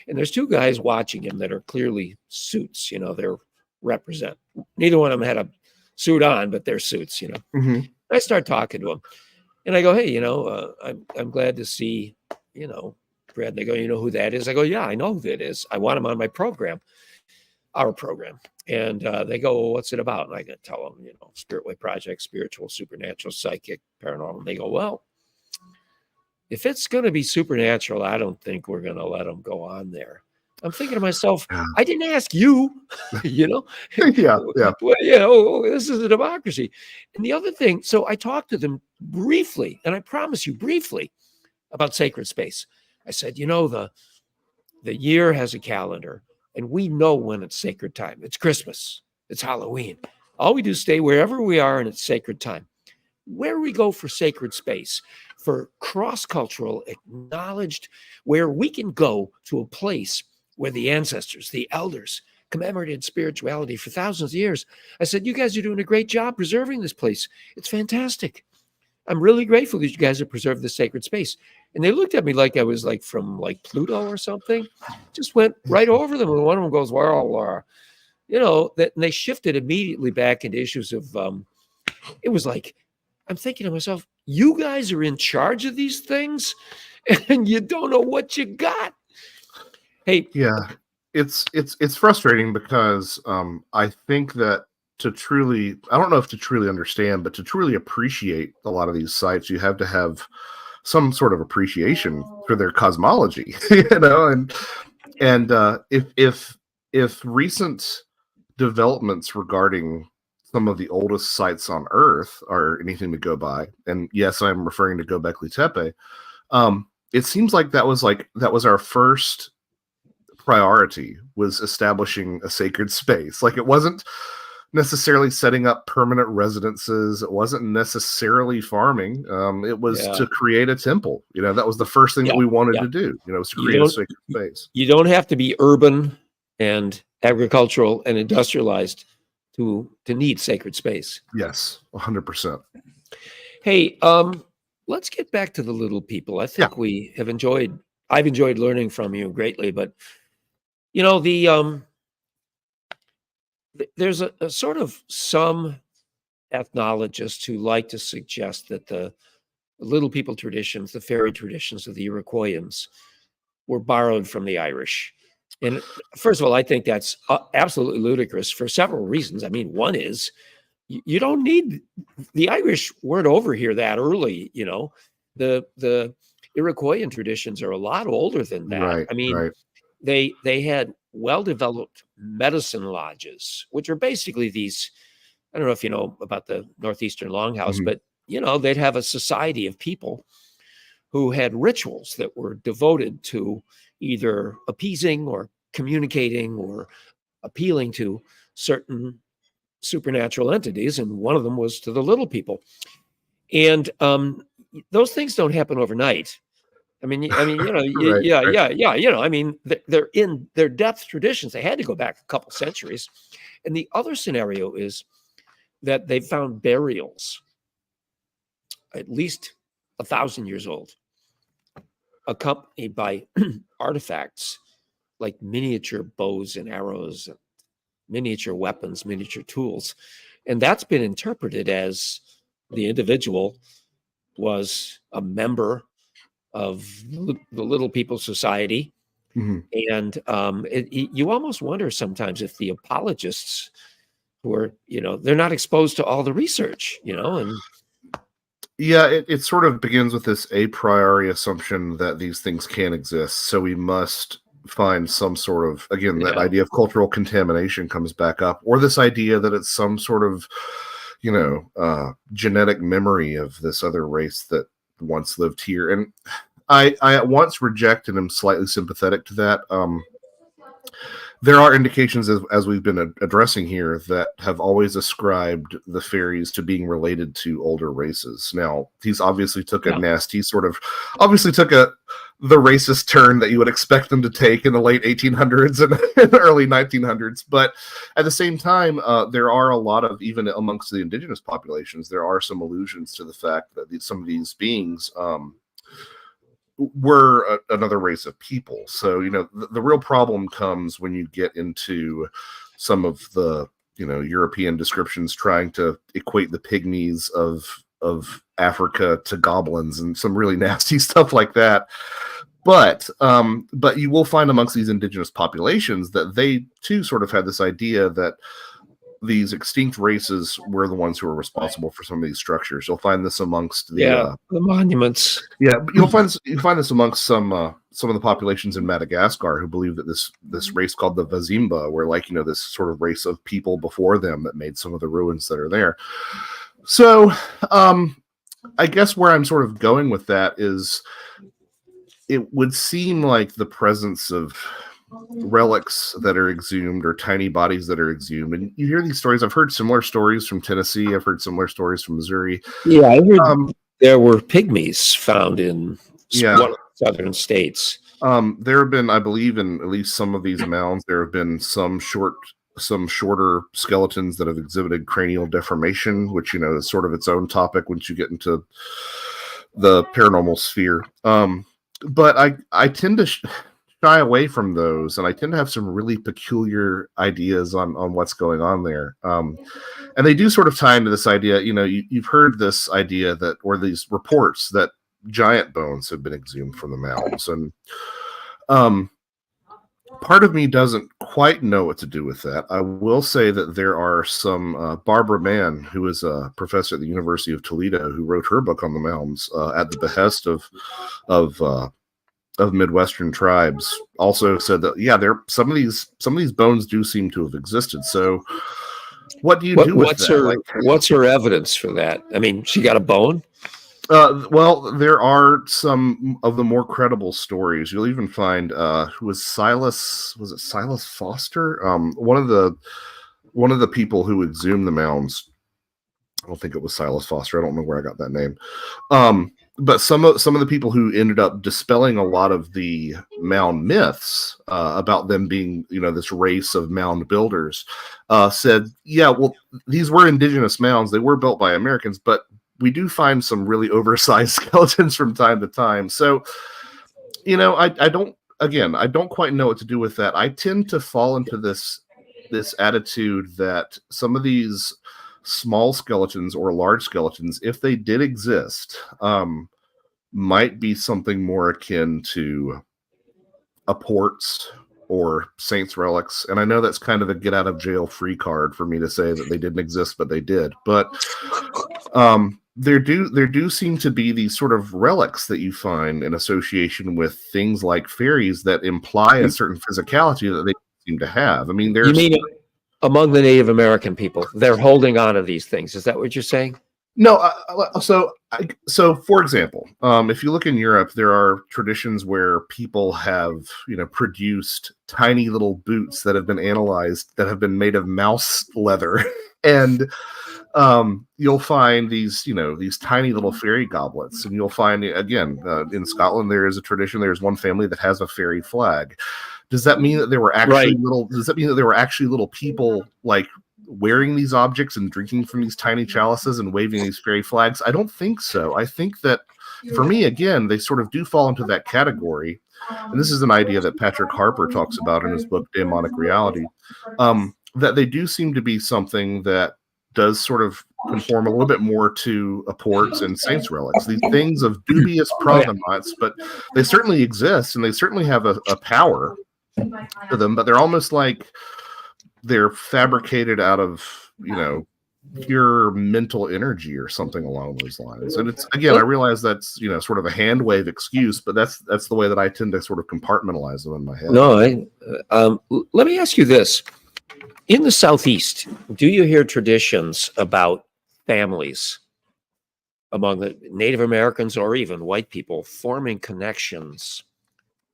And there's two guys watching him that are clearly suits, they're represent. Neither one of them had a suit on, but they're suits, Mhm. I start talking to him, and I go, hey, I'm glad to see, Brad. And they go, you know who that is? I go, yeah, I know who that is. I want him on my program, our program. And they go, well, what's it about? And I can tell them, Sprit Way Project, spiritual, supernatural, psychic, paranormal. And they go, well, if it's going to be supernatural, I don't think we're going to let them go on there. I'm thinking to myself, I didn't ask you, Yeah. Well, this is a democracy. And the other thing, so I talked to them briefly, and I promise you briefly, about sacred space. I said, the year has a calendar, and we know when it's sacred time. It's Christmas. It's Halloween. All we do is stay wherever we are, and it's sacred time. Where we go for sacred space, for cross-cultural, acknowledged, where we can go to a place where the ancestors, the elders, commemorated spirituality for thousands of years. I said, you guys are doing a great job preserving this place. It's fantastic. I'm really grateful that you guys have preserved this sacred space. And they looked at me like I was like from like Pluto or something. Just went right over them. And one of them goes, well, that, and they shifted immediately back into issues of, it was like, I'm thinking to myself, you guys are in charge of these things and you don't know what you got. Hey, yeah, it's frustrating because I think that I don't know if to truly understand, but to truly appreciate a lot of these sites, you have to have some sort of appreciation for their cosmology, and if recent developments regarding some of the oldest sites on Earth are anything to go by, and yes, I'm referring to Göbekli Tepe, it seems like that was our first priority, was establishing a sacred space. Like, it wasn't necessarily setting up permanent residences. It wasn't necessarily farming. It was to create a temple. That was the first thing that we wanted to do. Was to create a sacred space. You don't have to be urban and agricultural and industrialized to need sacred space. Yes, 100%. Hey, let's get back to the little people. I think I've enjoyed learning from you greatly, but the there's a sort of some ethnologists who like to suggest that the Little People traditions, the fairy traditions of the Iroquoians, were borrowed from the Irish. And first of all, I think that's absolutely ludicrous for several reasons. I mean, one is you don't need the Irish weren't over here that early. The Iroquoian traditions are a lot older than that. Right, I mean, right. they had well-developed medicine lodges, which are basically these. I don't know if you know about the Northeastern Longhouse, Mhm. but they'd have a society of people who had rituals that were devoted to either appeasing or communicating or appealing to certain supernatural entities, and one of them was to the little people. And those things don't happen overnight. Right, right. Yeah. I mean, they're in their depth traditions. They had to go back a couple centuries. And the other scenario is that they found burials at least 1,000 years old, accompanied by artifacts like miniature bows and arrows, miniature weapons, miniature tools. And that's been interpreted as the individual was a member of the Little People Society. Mhm. And you almost wonder sometimes if the apologists who are, they're not exposed to all the research, and Yeah, it sort of begins with this a priori assumption that these things can exist. So we must find some sort of, again, that yeah, idea of cultural contamination comes back up, or this idea that it's some sort of, genetic memory of this other race that once lived here. And I at once reject and am slightly sympathetic to that. There are indications, as we've been addressing here, that have always ascribed the fairies to being related to older races. Now, these obviously took a yeah, nasty sort of, obviously took the racist turn that you would expect them to take in the late 1800s and early 1900s. But at the same time, there are a lot of, even amongst the indigenous populations, there are some allusions to the fact that some of these beings were another race of people. So, the real problem comes when you get into some of the, European descriptions trying to equate the pygmies of Africa to goblins and some really nasty stuff like that. But you will find amongst these indigenous populations that they too sort of had this idea that these extinct races were the ones who were responsible for some of these structures. You'll find this amongst the yeah, the monuments. yeah, but you'll find this amongst some of the populations in Madagascar who believe that this race called the Vazimba were like, this sort of race of people before them that made some of the ruins that are there. So I guess where I'm sort of going with that is it would seem like the presence of relics that are exhumed or tiny bodies that are exhumed. And you hear these stories. I've heard similar stories from Tennessee. I've heard similar stories from Missouri. Yeah, I heard Um, there were pygmies found in yeah. one of the southern states. There have been, I believe, in at least some of these mounds, there have been some shorter skeletons that have exhibited cranial deformation, which is sort of its own topic once you get into the paranormal sphere. But I tend to shy away from those, and I tend to have some really peculiar ideas on what's going on there. And they do sort of tie into this idea. You've heard this idea that, or these reports that giant bones have been exhumed from the mounds, and part of me doesn't quite know what to do with that. I will say that there are some Barbara Mann, who is a professor at the University of Toledo, who wrote her book on the mounds at the behest of Midwestern tribes, also said that there some of these bones do seem to have existed. So what do you do with that? What's her evidence for that? I mean, she got a bone. Well, there are some of the more credible stories. You'll even find who was Silas? Was it Silas Foster? One of the people who exhumed the mounds. I don't think it was Silas Foster. I don't know where I got that name. But some of the people who ended up dispelling a lot of the mound myths about them being, this race of mound builders, said, yeah, well, these were indigenous mounds. They were built by Americans, but we do find some really oversized skeletons from time to time. So, I don't quite know what to do with that. I tend to fall into this this attitude that some of these small skeletons or large skeletons, if they did exist, might be something more akin to apports or saints relics. And I know that's kind of a get out of jail free card for me to say that they didn't exist, but they did. But there do seem to be these sort of relics that you find in association with things like fairies that imply a certain physicality that they seem to have. I mean, You mean among the Native American people, they're holding on to these things? Is that what you're saying? No, so for example, if you look in Europe, there are traditions where people have, produced tiny little boots that have been analyzed that have been made of mouse leather, and you'll find these tiny little fairy goblets, and you'll find again in Scotland there is a tradition. There's one family that has a fairy flag. Does that mean that there were actually Does that mean that there were actually little people like wearing these objects and drinking from these tiny chalices and waving these fairy flags? I don't think so. I think that for me, again, they sort of do fall into that category. And this is an idea that Patrick Harper talks about in his book, Demonic Reality, that they do seem to be something that does sort of conform a little bit more to apports and saints relics, these things of dubious provenance, but they certainly exist and they certainly have a power to them, but they're almost like they're fabricated out of, pure mental energy or something along those lines. And it's, again, I realize that's, sort of a hand wave excuse, but that's the way that I tend to sort of compartmentalize them in my head. No, let me ask you this. In the Southeast, do you hear traditions about families among the Native Americans or even white people forming connections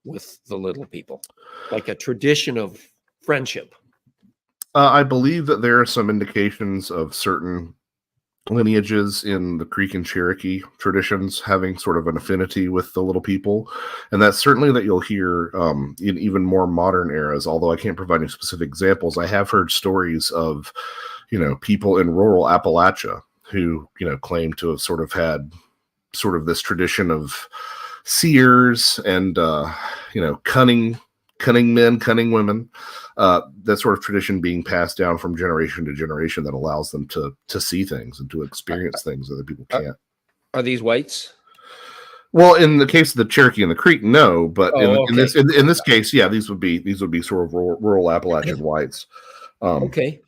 with the little people, like a tradition of friendship? I believe that there are some indications of certain lineages in the Creek and Cherokee traditions having sort of an affinity with the little people. And that's certainly that you'll hear in even more modern eras, although I can't provide any specific examples. I have heard stories of, people in rural Appalachia who, claim to have sort of had sort of this tradition of seers and, cunning men, cunning women, that sort of tradition being passed down from generation to generation that allows them to see things and to experience things other people can't. Are these whites? Well, in the case of the Cherokee and the Creek, no, but in this case, yeah, these would be sort of rural Appalachian whites. Okay.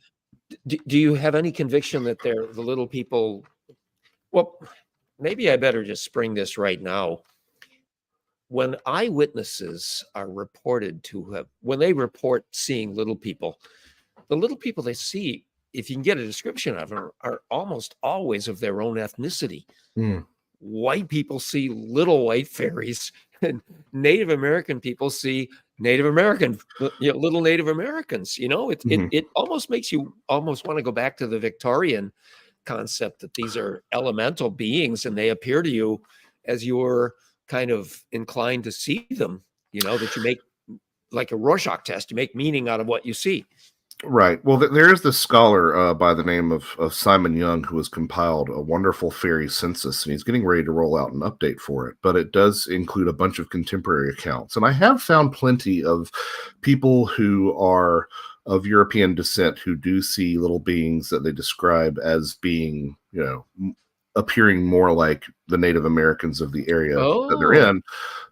Do you have any conviction that they're the little people? Well, maybe I better just spring this right now. When eyewitnesses are reported to have, when they report seeing little people, the little people they see, if you can get a description of them, are almost always of their own ethnicity. White people see little white fairies, and Native American people see Native American, little Native Americans. It almost makes you almost want to go back to the Victorian concept that these are elemental beings and they appear to you as you're kind of inclined to see them, that you make like a Rorschach test, you make meaning out of what you see. Right. Well, there is this scholar by the name of Simon Young who has compiled a wonderful fairy census, and he's getting ready to roll out an update for it. But it does include a bunch of contemporary accounts. And I have found plenty of people who are of European descent who do see little beings that they describe as being, appearing more like the Native Americans of the area that they're in.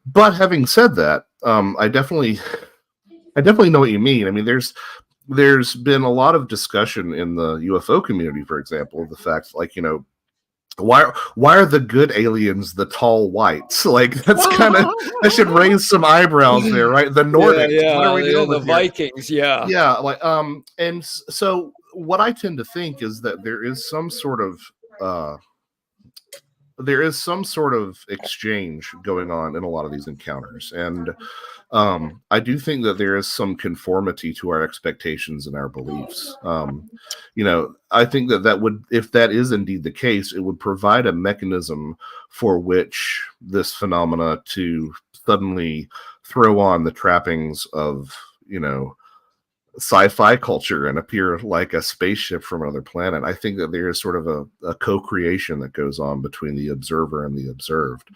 But having said that, I definitely know what you mean. I mean, there's been a lot of discussion in the UFO community, for example, of the fact, like, why are the good aliens the tall whites? Like, that's kind of, that should raise some eyebrows there, right? The Nordics, what are we doing with the Vikings? Yeah. Like, and so what I tend to think is that there is some sort of exchange going on in a lot of these encounters. And I do think that there is some conformity to our expectations and our beliefs. I think that would, if that is indeed the case, it would provide a mechanism for which this phenomena to suddenly throw on the trappings of, sci-fi culture and appear like a spaceship from another planet. I think that there is sort of a co-creation that goes on between the observer and the observed.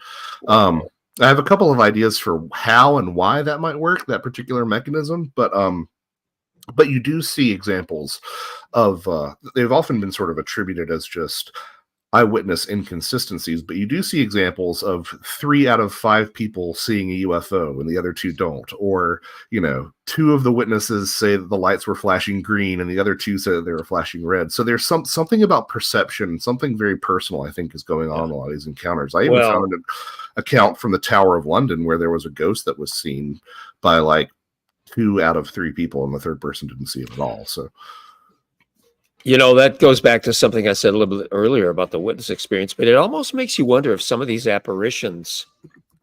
I have a couple of ideas for how and why that might work, that particular mechanism, but But you do see examples of, they've often been sort of attributed as just eyewitness inconsistencies, but you do see examples of 3 out of 5 people seeing a UFO and the other 2 don't. Or, 2 of the witnesses say that the lights were flashing green and the other 2 say that they were flashing red. So there's something about perception, something very personal, I think, is going on in a lot of these encounters. I even found an account from the Tower of London where there was a ghost that was seen by like 2 out of 3 people, and the third person didn't see it at all. So, that goes back to something I said a little bit earlier about the witness experience, but it almost makes you wonder if some of these apparitions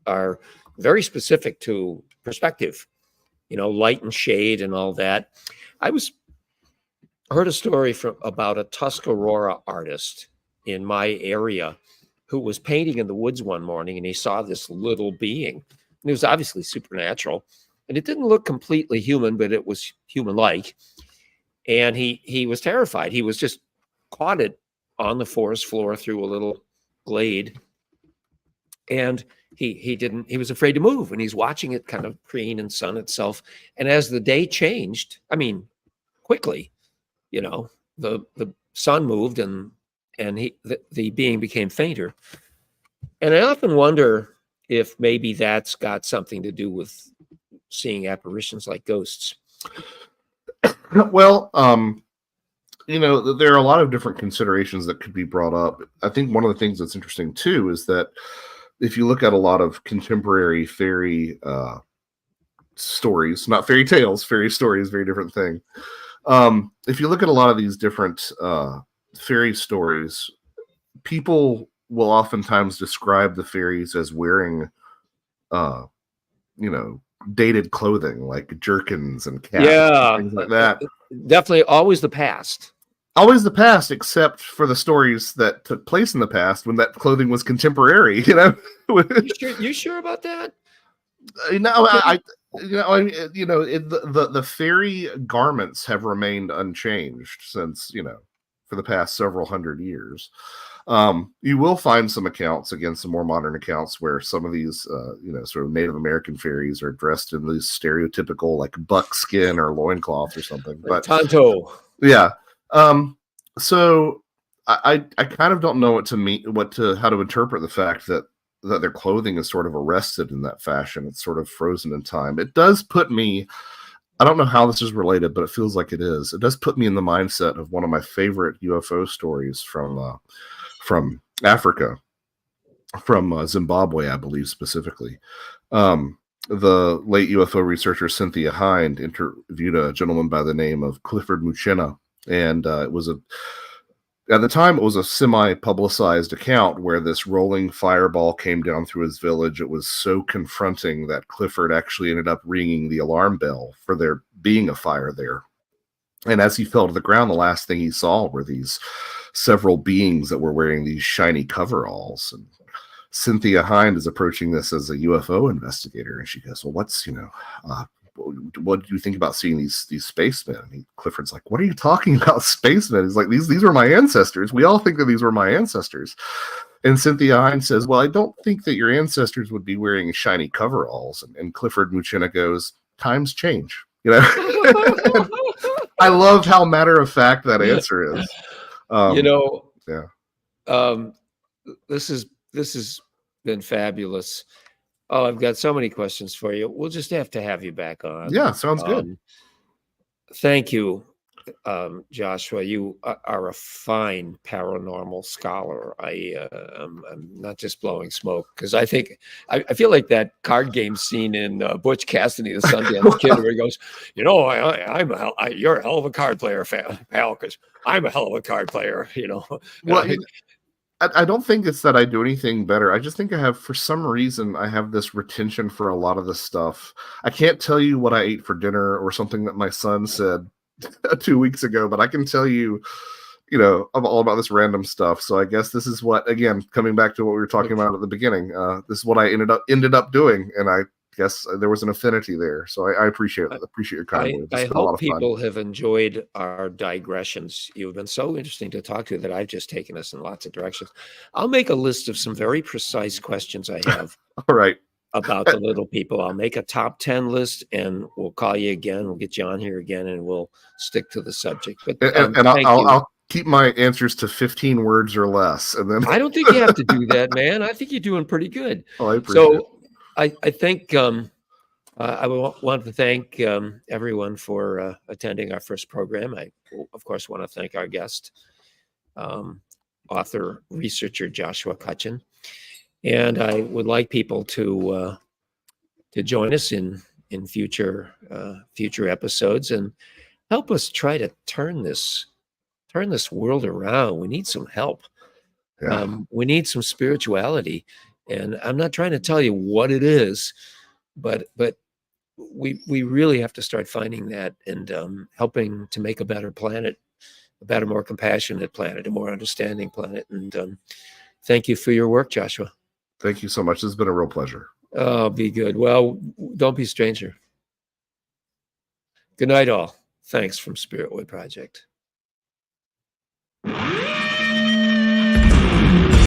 are very specific to perspective, light and shade and all that. I heard a story about a Tuscarora artist in my area who was painting in the woods one morning, and he saw this little being. And it was obviously supernatural, and it didn't look completely human, but it was human-like. And he was terrified. He was just caught it on the forest floor through a little glade. And he was afraid to move. And he's watching it kind of preen and sun itself. And as the day changed, quickly, the sun moved and the being became fainter. And I often wonder if maybe that's got something to do with seeing apparitions like ghosts. Well, there are a lot of different considerations that could be brought up. I think one of the things that's interesting too is that if you look at a lot of contemporary fairy stories, not fairy tales, fairy stories, very different thing. If you look at a lot of these different fairy stories, people will oftentimes describe the fairies as wearing, dated clothing like jerkins and caps and things like that. Definitely always the past. Always the past, except for the stories that took place in the past when that clothing was contemporary. You sure about that? The fairy garments have remained unchanged since, for the past several hundred years. You will find some accounts, again, some more modern accounts where some of these, sort of Native American fairies are dressed in these stereotypical like buckskin or loincloth or something. But Tonto. Yeah. So I kind of don't know how to interpret the fact that their clothing is sort of arrested in that fashion. It's sort of frozen in time. It does put me, I don't know how this is related, but it feels like it is. It does put me in the mindset of one of my favorite UFO stories from Africa, from Zimbabwe, I believe specifically. The late UFO researcher Cynthia Hind interviewed a gentleman by the name of Clifford Muchena, and at the time, it was a semi-publicized account where this rolling fireball came down through his village. It was so confronting that Clifford actually ended up ringing the alarm bell for there being a fire there. And as he fell to the ground, the last thing he saw were these several beings that were wearing these shiny coveralls. And Cynthia Hind is approaching this as a UFO investigator, and she goes, "Well, what do you think about seeing these spacemen?" And Clifford's like, "What are you talking about, spacemen?" He's like, these were my ancestors. We all think that these were my ancestors." And Cynthia Hind says, "Well, I don't think that your ancestors would be wearing shiny coveralls." And Clifford Muchena goes, "Times change." I love how matter of fact that answer is. This has been fabulous. Oh, I've got so many questions for you. We'll just have to have you back on. Yeah, sounds good. Thank you, Joshua. You are a fine paranormal scholar. I'm not just blowing smoke, because I feel like that card game scene in Butch Cassidy, the Sundance Kid, where he goes, you're a hell of a card player, pal, because I'm a hell of a card player. Well, I don't think it's that I do anything better. I just think for some reason, I have this retention for a lot of this stuff. I can't tell you what I ate for dinner or something that my son said 2 weeks ago, but I can tell you, all about this random stuff. So I guess this is what, again, coming back to what we were talking about at the beginning, this is what I ended up doing. And I guess there was an affinity there. So I appreciate it. Appreciate your kind words. I hope people have enjoyed our digressions. You've been so interesting to talk to that I've just taken us in lots of directions. I'll make a list of some very precise questions I have. All right. about the little people. I'll make a top 10 list, and we'll call you again. We'll get you on here again, and we'll stick to the subject. But And thank you. I'll keep my answers to 15 words or less. And then I don't think you have to do that, man. I think you're doing pretty good. oh, I appreciate it. So I think I want to thank everyone for attending our first program. I, of course, want to thank our guest, author, researcher Joshua Cutchin. And I would like people to join us in future episodes and help us try to turn this world around. We need some help. Yeah. We need some spirituality, and I'm not trying to tell you what it is, but we really have to start finding that and helping to make a better planet, a better, more compassionate planet, a more understanding planet. And thank you for your work, Joshua. Thank you so much. This has been a real pleasure. Oh, be good. Well, don't be a stranger. Good night, all. Thanks from Sprit Way Project.